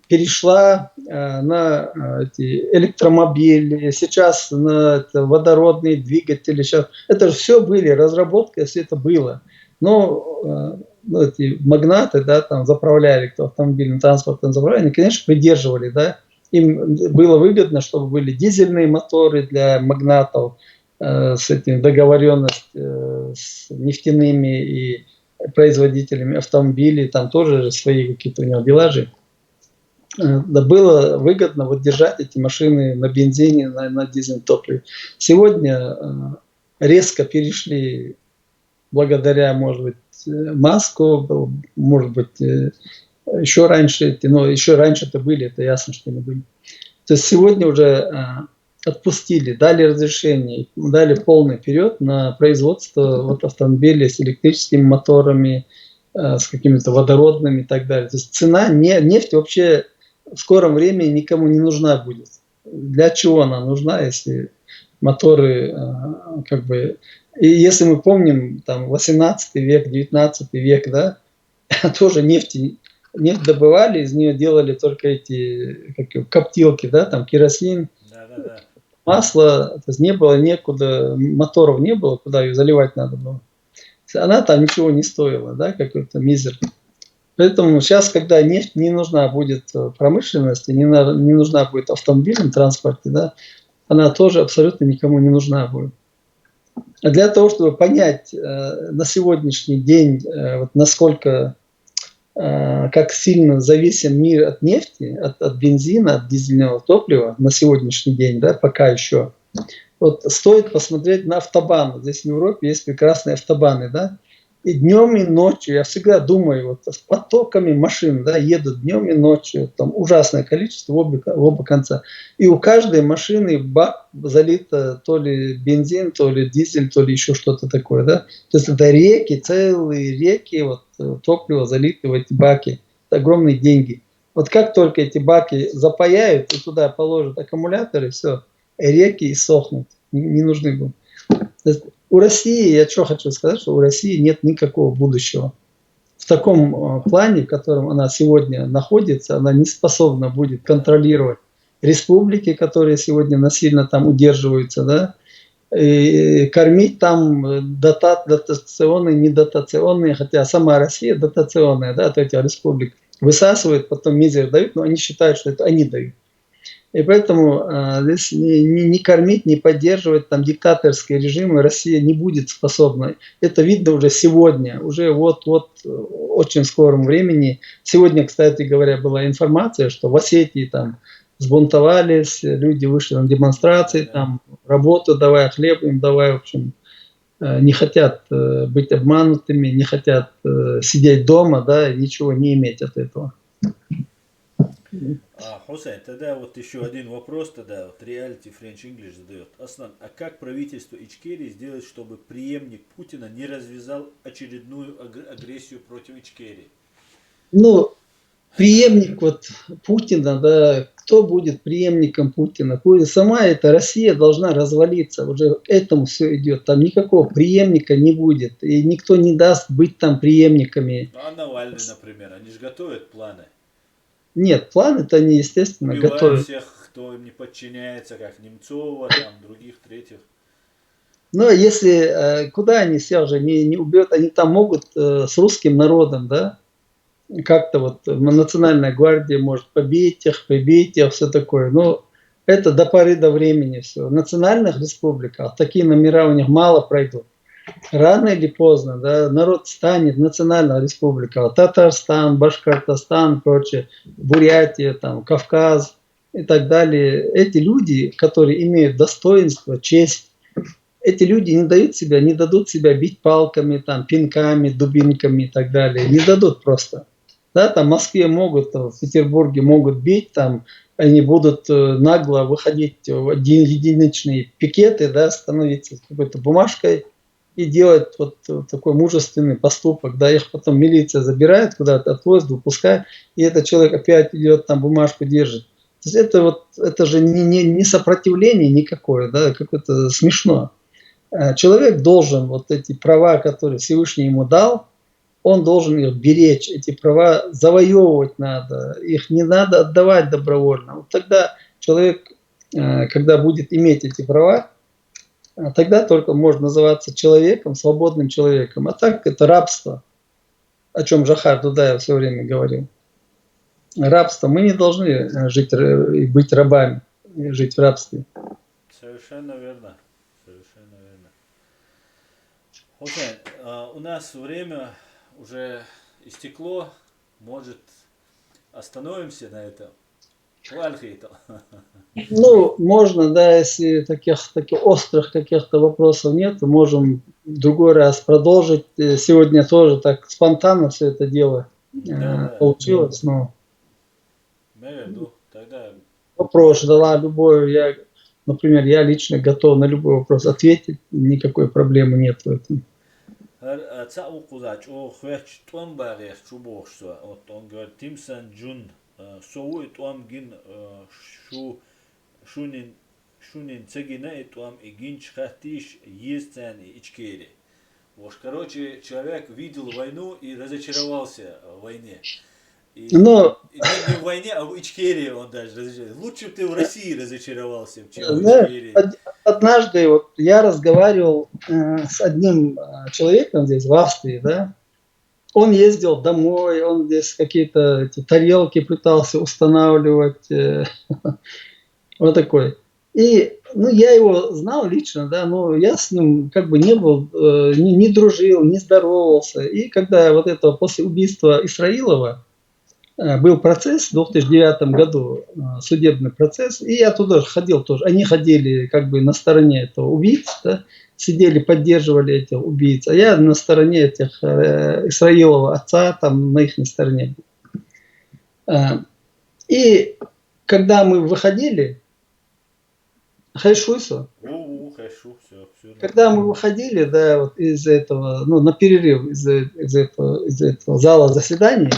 Speaker 8: перешла на эти электромобили, сейчас на водородные двигатели. Сейчас. Это же все были разработки, все это было. Но эти магнаты, да, там заправляли, кто автомобильным транспортом заправляли, они, конечно, придерживали, да. Им было выгодно, чтобы были дизельные моторы для магнатов, с этим договоренность с нефтяными и производителями автомобилей, там тоже свои какие-то у него дела же. Да, было выгодно вот держать эти машины на бензине, на дизельном топливе. Сегодня резко перешли благодаря, может быть, Маску, может быть, Еще раньше, но еще раньше-то были, это ясно, что не были. То есть сегодня уже отпустили, дали разрешение, дали полный вперед на производство вот автомобилей с электрическими моторами, с какими-то водородными и так далее. То есть цена, нефть вообще в скором времени никому не нужна будет. Для чего она нужна, если моторы как бы... И если мы помним, там, 18 век, 19 век, да, тоже нефть добывали, из нее делали только эти коптилки, да, там керосин, масло, то есть не было некуда, моторов не было, куда ее заливать надо было. Она там ничего не стоила, да, какой-то мизер. Поэтому сейчас, когда нефть не нужна будет в промышленности, не нужна будет в автомобильном транспорте, да, она тоже абсолютно никому не нужна будет. А для того, чтобы понять на сегодняшний день, вот насколько, как сильно зависим мир от нефти, от бензина, от дизельного топлива на сегодняшний день, да, пока еще, вот стоит посмотреть на автобаны. Здесь в Европе есть прекрасные автобаны, да, и днем и ночью, я всегда думаю, вот с потоками машин, да, едут днем и ночью, там ужасное количество в оба конца. И у каждой машины бак залито то ли бензин, то ли дизель, то ли еще что-то такое, да. То есть это реки, целые реки, вот топлива залиты в эти баки. Это огромные деньги. Вот как только эти баки запаяют и туда положат аккумуляторы, все, реки иссохнут, не нужны будут. У России, я что хочу сказать, что у России нет никакого будущего. В таком плане, в котором она сегодня находится, она не способна будет контролировать республики, которые сегодня насильно там удерживаются, да, и кормить там дотационные, недотационные, хотя сама Россия дотационная, да, от этих республик, высасывает, потом мизер дают, но они считают, что это они дают. И поэтому здесь не кормить, не поддерживать там диктаторские режимы Россия не будет способна. Это видно уже сегодня, уже вот очень скором времени. Сегодня, кстати говоря, была информация, что в Осетии там сбунтовались, люди вышли на демонстрации, там работу давай, хлеб им давай, в общем, не хотят быть обманутыми, не хотят сидеть дома, да, ничего не иметь от этого.
Speaker 1: Хусейн, тогда вот еще один вопрос, тогда вот Reality French English задает. Аслан, а как правительство Ичкерии сделать, чтобы преемник Путина не развязал очередную агрессию против Ичкерии?
Speaker 8: Ну, преемник вот Путина, да, кто будет преемником Путина? Сама эта Россия должна развалиться, уже к этому все идет, там никакого преемника не будет, и никто не даст быть там преемниками.
Speaker 1: Ну, а Навальный, например, они же готовят планы.
Speaker 8: Нет, планы-то они, естественно,
Speaker 1: убивают
Speaker 8: готовят.
Speaker 1: Всех, кто им не подчиняется, как Немцова, там, других, третьих.
Speaker 8: Но если, куда они всех же не убьют, они там могут с русским народом, да, как-то вот национальная гвардия может побить их, все такое. Но это до поры до времени все. В национальных республиках такие номера у них мало пройдут. Рано или поздно, да, народ станет национальная республика, Татарстан, Башкортостан, прочее, Бурятия, там, Кавказ и так далее. Эти люди, которые имеют достоинство, честь, эти люди не дадут себя бить палками, там, пинками, дубинками и так далее. Не дадут просто. Да, там в Москве могут, в Петербурге могут бить, там, они будут нагло выходить в единичные пикеты, да, становиться какой-то бумажкой и делать вот такой мужественный поступок, да, их потом милиция забирает куда-то, отвозит, выпускает, и этот человек опять идет, там бумажку держит. То есть это же не сопротивление никакое, да, какое-то смешно. Человек должен вот эти права, которые Всевышний ему дал, он должен их беречь, эти права завоевывать надо, их не надо отдавать добровольно. Вот тогда человек, когда будет иметь эти права, тогда только можно называться человеком, свободным человеком. А так это рабство, о чем Жахар Дудаев все время говорил. Рабство. Мы не должны жить и быть рабами, жить в рабстве.
Speaker 1: Совершенно верно. Совершенно верно. Хусейн, у нас время уже истекло. Может, остановимся на этом?
Speaker 8: Ну, можно, да, если таких острых каких-то вопросов нет, можем в другой раз продолжить. Сегодня тоже так спонтанно все это дело
Speaker 1: Да.
Speaker 8: получилось, но
Speaker 1: Ну, тогда
Speaker 8: вопрос ждала любой, например, я лично готов на любой вопрос ответить, никакой проблемы нет в этом.
Speaker 1: Цау кузач, о хвеч туам барех чубошса, вот он говорит, Тимсан Джун, соу туам гин шунин цегина и туам и гин чхатиш естен и ичкери. Вот, короче, человек видел войну и разочаровался в войне.
Speaker 8: Но
Speaker 1: Не в войне, а в Ичкерии он даже разочаровался. Лучше бы ты в России разочаровался, чем в
Speaker 8: знаешь,
Speaker 1: Ичкерии.
Speaker 8: однажды вот я разговаривал с одним человеком здесь, в Австрии, да, он ездил домой, он здесь какие-то эти тарелки пытался устанавливать, вот такой. И, ну, я его знал лично, да, но я с ним как бы не был, не дружил, не здоровался. И когда вот это после убийства Исраилова был процесс в 2009 году, судебный процесс, и я туда ходил тоже. Они ходили как бы на стороне этого убийц, да, сидели, поддерживали этих убийц, а я на стороне этих Исраилова отца, там на их стороне. И когда мы выходили, хайшуйсо, когда мы выходили, да, вот из этого, ну, на перерыв из этого зала заседаний,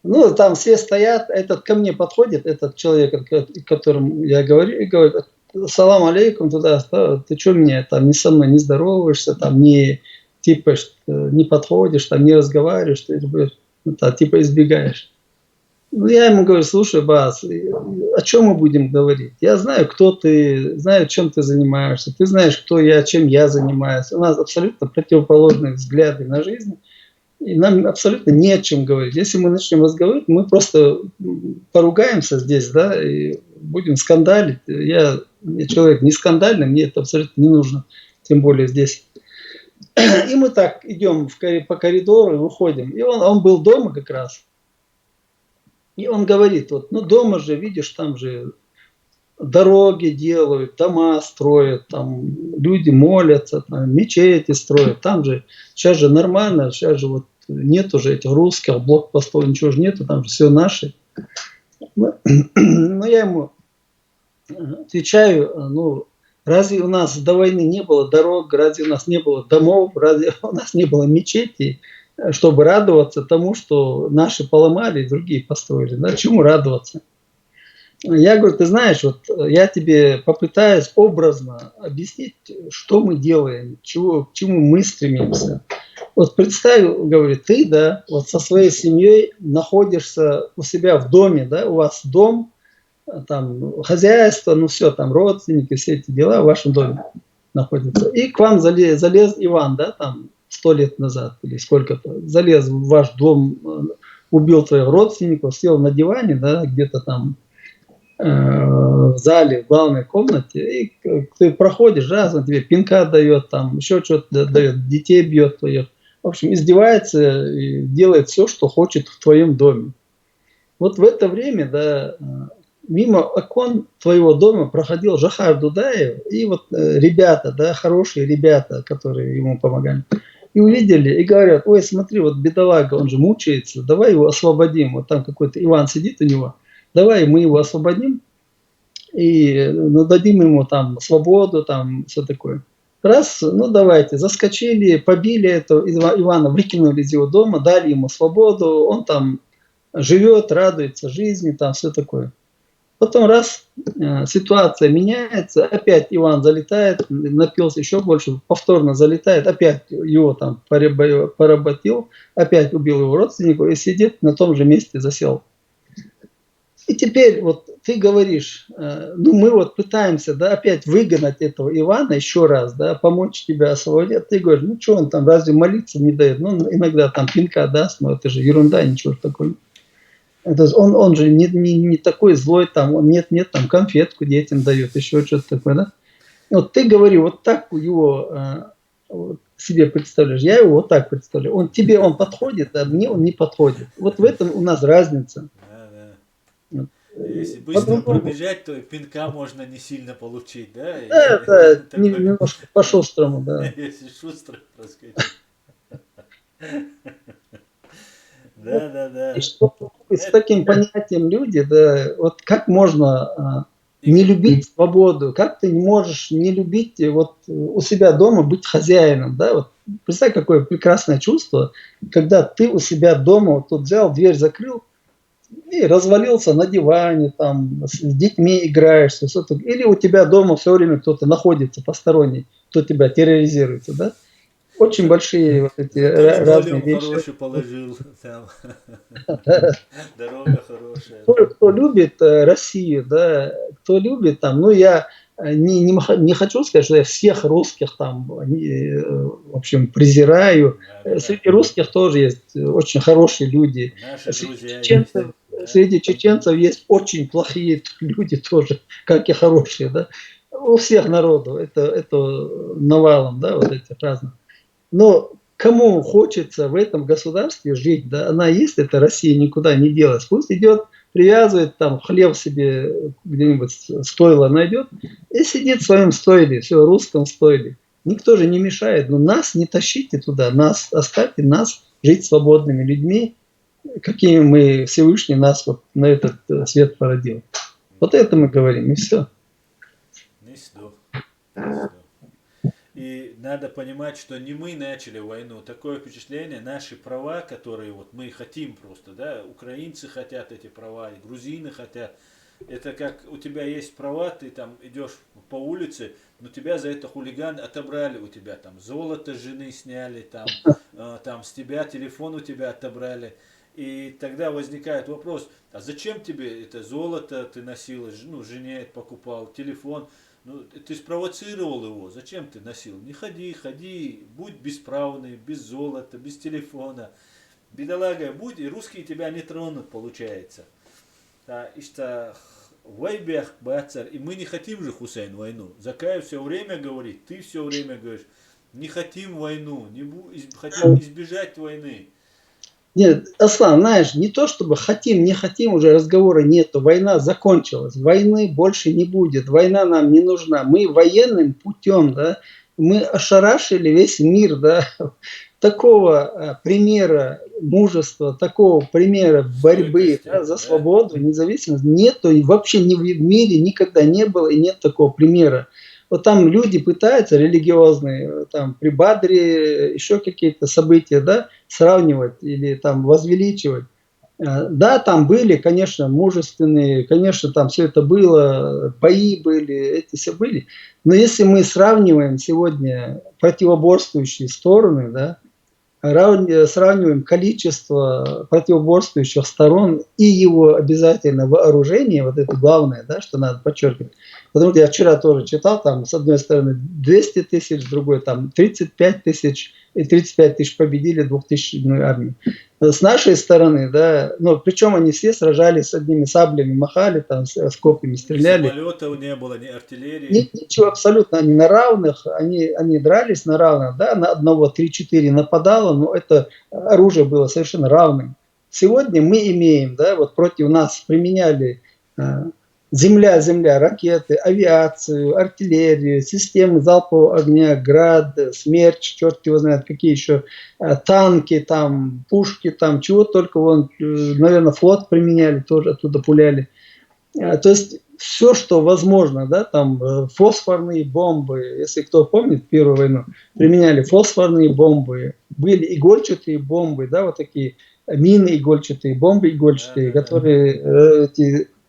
Speaker 8: ну, там все стоят, этот ко мне подходит, этот человек, о котором я говорю, и говорит: салам алейкум, туда, ты что мне там не со мной не здороваешься, там не типа не подходишь, там не разговариваешь, ты типа избегаешь. Ну, я ему говорю: слушай, Бас, о чем мы будем говорить? Я знаю, кто ты, знаю, чем ты занимаешься, ты знаешь, кто я, чем я занимаюсь. У нас абсолютно противоположные взгляды на жизнь, и нам абсолютно не о чем говорить. Если мы начнем разговаривать, мы просто поругаемся здесь, да, и будем скандалить. Я человек не скандальный, мне это абсолютно не нужно, тем более здесь. И мы так идем по коридору и выходим. И он был дома как раз. И он говорит: вот, ну, дома же, видишь, там же дороги делают, дома строят, там люди молятся, там мечети строят, там же сейчас же нормально, сейчас же вот нет уже этих русских блокпостов, ничего же нету, там же все наши. Но я ему отвечаю: ну, разве у нас до войны не было дорог, разве у нас не было домов, разве у нас не было мечетей, чтобы радоваться тому, что наши поломали и другие построили? Да? Чему радоваться? Я говорю: ты знаешь, вот я тебе попытаюсь образно объяснить, что мы делаем, к чему мы стремимся. Вот представь, говорю, ты, да, вот со своей семьей находишься у себя в доме, да, у вас дом, там хозяйство, ну все, там родственники, все эти дела в вашем доме находятся. И к вам залез Иван, да, там 100 лет назад или сколько-то, залез в ваш дом, убил твоих родственников, сел на диване, да, где-то там в зале, в главной комнате, и ты проходишь, раз он тебе пинка дает, там еще что-то дает, детей бьет твоих. В общем, издевается и делает все, что хочет в твоем доме. Вот в это время, да, мимо окон твоего дома проходил Жахар Дудаев и вот ребята, да, хорошие ребята, которые ему помогали. И увидели, и говорят: ой, смотри, вот бедолага, он же мучается, давай его освободим. Вот там какой-то Иван сидит у него, давай мы его освободим и дадим ему там свободу, там все такое. Раз, ну давайте, заскочили, побили этого Ивана, выкинули из его дома, дали ему свободу, он там живет, радуется жизни, там все такое. Потом раз, ситуация меняется, опять Иван залетает, напился еще больше, повторно залетает, опять его там поработил, опять убил его родственников и сидит на том же месте, засел. И теперь вот ты говоришь, ну мы вот пытаемся, да, опять выгнать этого Ивана еще раз, да, помочь тебе освободить. А ты говоришь: ну что он там, разве молиться не дает? Ну иногда там пинка даст, но это же ерунда, ничего такого. Это, он же не такой злой, там, он нет, там конфетку детям дает, еще что-то такое, да. Вот ты говори, вот так его вот, себе представляешь, я его вот так представляю. Тебе он подходит, а мне он не подходит. Вот в этом у нас разница.
Speaker 1: Если быстро пробежать, то пинка можно не сильно получить, да?
Speaker 8: Да, немножко по-шустрому, да.
Speaker 1: Если шустро проскочить. Да.
Speaker 8: И что с таким понятием люди, да, вот как можно не любить свободу, как ты не можешь не любить вот у себя дома быть хозяином, да, вот представь, какое прекрасное чувство, когда ты у себя дома вот тут взял, дверь закрыл и развалился на диване, там, с детьми играешься, или у тебя дома все время кто-то находится посторонний, кто тебя терроризирует, да, очень большие вот эти разные вещи.
Speaker 1: Хороший положил, там. Дорога хорошая.
Speaker 8: Кто любит Россию, да, кто любит там, ну я не хочу сказать, что я всех русских там, в общем, презираю. Среди русских тоже есть очень хорошие люди. Среди чеченцев есть очень плохие люди тоже, как и хорошие, да. У всех народов это навалом, да, вот этих разных. Но кому хочется в этом государстве жить, да, она есть, эта Россия никуда не делась. Пусть идет, привязывает там хлеб себе где-нибудь стойло найдет и сидит в своем стойле, все, русском стойле. Никто же не мешает, но нас не тащите туда, нас оставьте, нас жить свободными людьми, какими мы Всевышний нас вот на этот свет породил. Вот это мы говорим, и все.
Speaker 1: И надо понимать, что не мы начали войну. Такое впечатление, наши права, которые вот мы хотим просто, да, украинцы хотят эти права, и грузины хотят. Это как у тебя есть права, ты там идешь по улице, но тебя за это хулиган отобрали у тебя, там золото жены сняли, там с тебя телефон у тебя отобрали. И тогда возникает вопрос, а зачем тебе это золото ты носил, ну, жене покупал, телефон? Ну, ты спровоцировал его, зачем ты носил? Не ходи, будь бесправный, без золота, без телефона. Бедолага будь, и русские тебя не тронут, получается. И что войбях бацар, и мы не хотим же, Хусейн, войну. Закаев все время говорит, ты все время говоришь, не хотим войну, хотим избежать войны.
Speaker 8: Нет, Аслан, знаешь, не то чтобы хотим, не хотим, уже разговора нету. Война закончилась, войны больше не будет, война нам не нужна. Мы военным путем, да, мы ошарашили весь мир, да. Такого примера мужества, такого примера борьбы, да, за свободу, независимость нету, и вообще в мире никогда не было и нет такого примера. Вот там люди пытаются религиозные, там при Бадре еще какие-то события, да, сравнивать или там возвеличивать. Да, там были, конечно, мужественные, конечно, там все это было, бои были, эти все были. Но если мы сравниваем сегодня противоборствующие стороны, да, сравниваем количество противоборствующих сторон и его обязательно вооружение, вот это главное, да, что надо подчеркивать. Потому что я вчера тоже читал, там, с одной стороны 200 тысяч, с другой там 35 тысяч, и 35 тысяч победили 2000-ную армию. С нашей стороны, да, ну, причем они все сражались с одними саблями, махали, там, с копьями стреляли.
Speaker 1: Самолетов не было, ни артиллерии.
Speaker 8: Ничего, абсолютно, они на равных, они дрались на равных, да, на одного 3-4 нападало, но это оружие было совершенно равным. Сегодня мы имеем, да, вот против нас применяли земля, ракеты, авиацию, артиллерию, системы залпового огня, Град, Смерч, черт его знает, какие еще танки, там, пушки, там, чего только, вон, наверное, флот применяли, тоже оттуда пуляли. То есть все, что возможно, да, там фосфорные бомбы, если кто помнит Первую войну, применяли фосфорные бомбы, были игольчатые бомбы, да, вот такие мины игольчатые, бомбы игольчатые, которые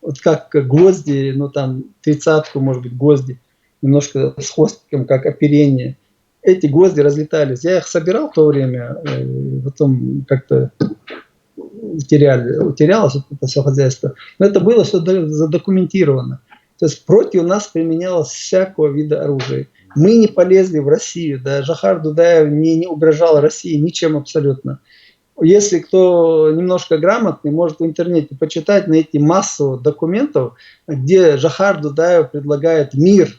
Speaker 8: вот как гвозди, ну там 30-ку, может быть, гвозди, немножко с хвостиком, как оперение. Эти гвозди разлетались. Я их собирал в то время, потом как-то утерялось это все хозяйство. Но это было все задокументировано. То есть против нас применялось всякого вида оружия. Мы не полезли в Россию, да, Жохар Дудаев не угрожал России ничем абсолютно. Если кто немножко грамотный, может в интернете почитать, найти массу документов, где Жохар Дудаев предлагает мир.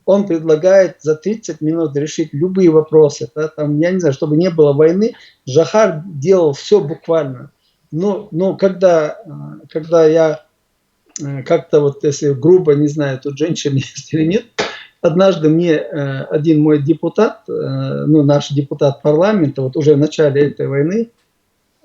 Speaker 8: Он предлагает за 30 минут решить любые вопросы. Да, там, я не знаю, чтобы не было войны, Жохар делал все буквально. Но когда я как-то вот, если грубо, не знаю, тут женщины есть или нет, однажды мне один мой депутат, ну наш депутат парламента, вот уже в начале этой войны,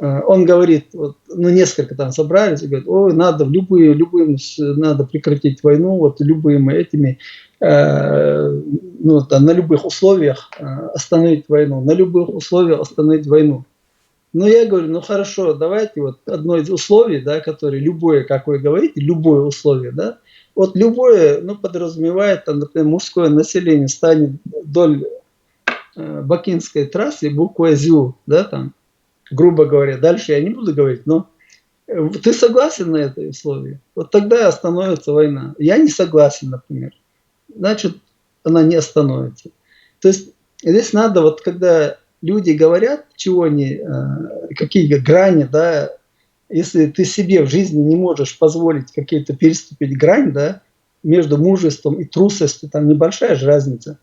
Speaker 8: он говорит, вот, ну, несколько там собрались, и говорит, ой, надо надо прекратить войну, вот любыми этими, ну, на любых условиях остановить войну, на любых условиях остановить войну. Ну, я говорю, ну, хорошо, давайте вот одно из условий, да, которое любое, как вы говорите, любое условие, да, вот любое, ну, подразумевает, там, например, мужское население станет вдоль Бакинской трассы буквой ЗЮ, да, там, грубо говоря, дальше я не буду говорить, но ты согласен на это условие? Вот тогда остановится война. Я не согласен, например. Значит, она не остановится. То есть здесь надо, вот когда люди говорят, чего они, какие грани, да, если ты себе в жизни не можешь позволить какие-то переступить грань, да, между мужеством и трусостью, там небольшая же разница.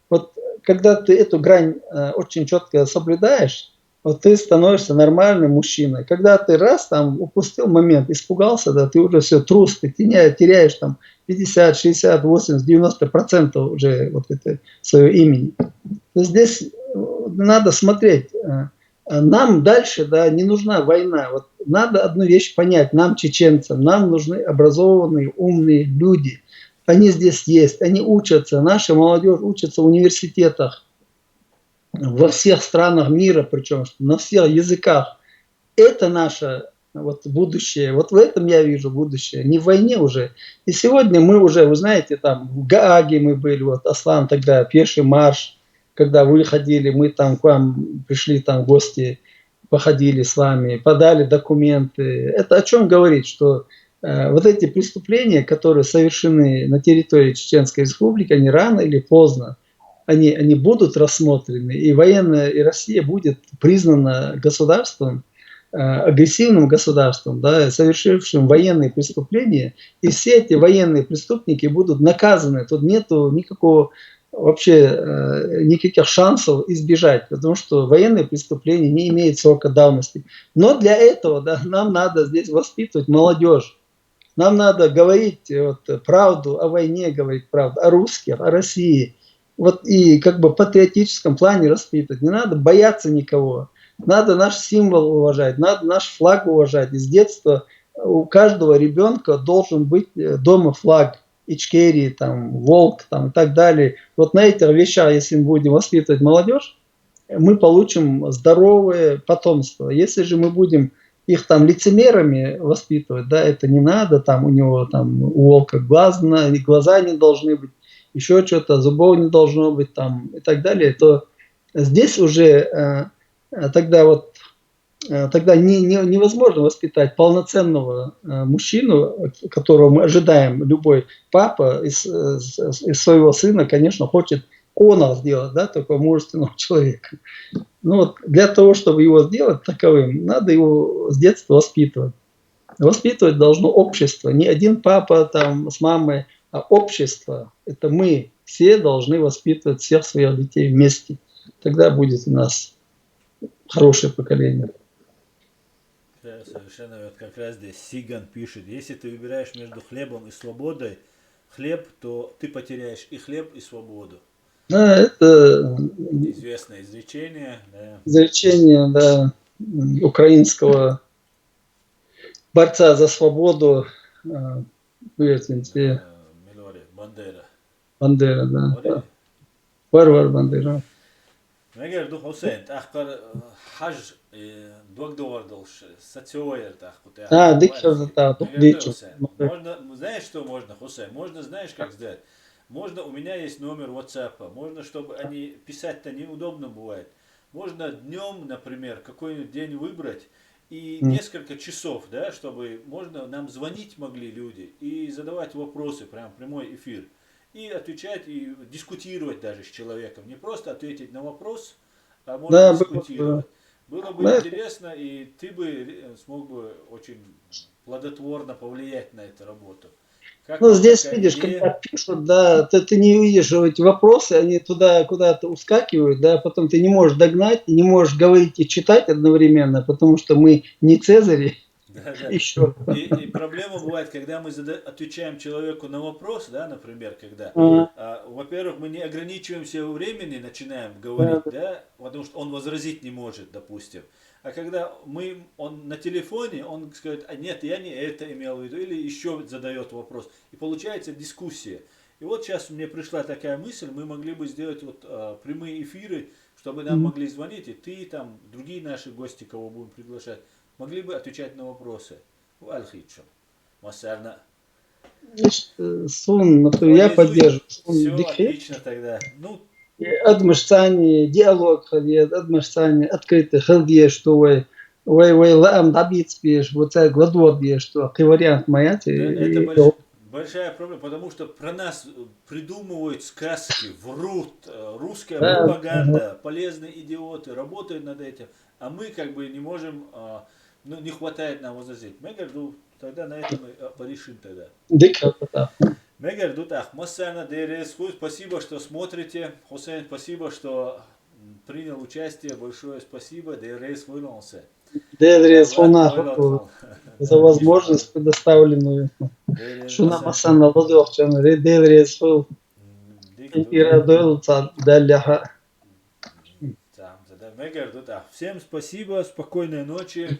Speaker 8: Вот когда ты эту грань очень четко соблюдаешь, вот ты становишься нормальным мужчиной. Когда ты раз там упустил момент, испугался, да, ты уже все трус, ты теряешь там 50, 60, 80, 90% уже вот это своего имени. То здесь надо смотреть. Нам дальше, да, не нужна война. Вот надо одну вещь понять, нам, чеченцам, нам нужны образованные, умные люди. Они здесь есть, они учатся, наша молодежь учится в университетах, во всех странах мира, причем на всех языках. Это наше вот, будущее. Вот в этом я вижу будущее. Не в войне уже. И сегодня мы уже, вы знаете, там в Гааге мы были, вот Аслан тогда, пеший марш, когда выходили, мы там к вам пришли там в гости, походили с вами, подали документы. Это о чем говорит, что вот эти преступления, которые совершены на территории Чеченской Республики, они рано или поздно, они будут рассмотрены, и военная, и Россия будет признана государством, агрессивным государством, да, совершившим военные преступления, и все эти военные преступники будут наказаны. Тут нету никакого вообще никаких шансов избежать, потому что военные преступления не имеют срока давности. Но для этого, да, нам надо здесь воспитывать молодежь. Нам надо говорить вот, правду о войне, говорить правду о русских, о России. Вот и как бы в патриотическом плане воспитывать. Не надо бояться никого. Надо наш символ уважать, надо наш флаг уважать. И с детства у каждого ребенка должен быть дома флаг. Ичкерии, там, волк там, и так далее. Вот на этих вещах, если мы будем воспитывать молодежь, мы получим здоровое потомство. Если же мы будем их там лицемерами воспитывать, да, это не надо, там у него там у волка глаза не должны быть, еще что-то, зубов не должно быть там и так далее, то здесь уже тогда невозможно воспитать полноценного мужчину, которого мы ожидаем. Любой папа из своего сына, конечно, хочет онор сделать, да, такого мужественного человека. Но вот для того, чтобы его сделать таковым, надо его с детства воспитывать. Воспитывать должно общество. Не один папа там с мамой, а общество. Это мы все должны воспитывать всех своих детей вместе. Тогда будет у нас хорошее поколение.
Speaker 1: Да, совершенно, вот как раз здесь Сиган пишет, если ты выбираешь между хлебом и свободой, хлеб, то ты потеряешь и хлеб, и свободу.
Speaker 8: Да, это
Speaker 1: Известное изречение. Да.
Speaker 8: Изречение, да, украинского борца за свободу,
Speaker 1: Милори, Бандера.
Speaker 8: Бандера, да. Варвар Бандера.
Speaker 1: Мегер ду Хусейн, ахкар хаж $2 сатиоер тахкуте. Можно, знаешь, что можно, Хусейн? Можно, знаешь, как сделать? Можно, у меня есть номер WhatsApp, можно, чтобы они писать-то неудобно бывает. Можно днем, например, какой-нибудь день выбрать и несколько часов, да, чтобы можно нам звонить могли люди и задавать вопросы, прям прямой эфир. И отвечать, и дискутировать даже с человеком. Не просто ответить на вопрос, а можно дискутировать. Было бы интересно, и ты бы смог бы очень плодотворно повлиять на эту работу. Как
Speaker 8: здесь видишь, когда пишут, да, ты не видишь эти вопросы, они туда куда-то ускакивают, да, потом ты не можешь догнать, не можешь говорить и читать одновременно, потому что мы не Цезари.
Speaker 1: Да, да.
Speaker 8: Еще.
Speaker 1: И проблема бывает, когда мы отвечаем человеку на вопрос, да, например, когда, во-первых, мы не ограничиваемся во времени, начинаем говорить, да, потому что он возразить не может, допустим. А когда он на телефоне, он скажет, а нет, я не это имел в виду, или еще задает вопрос. И получается дискуссия. И вот сейчас мне пришла такая мысль, мы могли бы сделать вот прямые эфиры, чтобы нам могли звонить, и ты, там, другие наши гости, кого будем приглашать, могли бы отвечать на вопросы. Аль-Хидшам. Масарна.
Speaker 8: Сун, я поддерживаю.
Speaker 1: Все отлично тогда. Ну,
Speaker 8: Адмышцани, диалог ходит, адмышцани, открытый халдия, что вы лаам добиться бьешь, вот это гладвод бьешь, что какой вариант моя.
Speaker 1: Это большая проблема, потому что про нас придумывают сказки, врут, русская пропаганда, полезные идиоты, работают над этим, а мы как бы не можем, ну, не хватает нам возразить. Мегарду, тогда на этом мы порешим тогда. Мегарду так, Массана Дерес, спасибо, что смотрите. Хусейн, спасибо, что принял участие, большое спасибо. Дерес вылился.
Speaker 8: Дерес за возможность предоставленную. Шуна Массана Ладохчан, Дерес выл. Ирадойлца Даляха.
Speaker 1: Всем спасибо, спокойной ночи.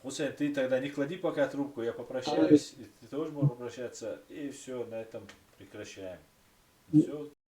Speaker 1: Хусейн, ты тогда не клади пока трубку, я попрощаюсь, ты тоже можешь попрощаться, и все, на этом прекращаем. Все.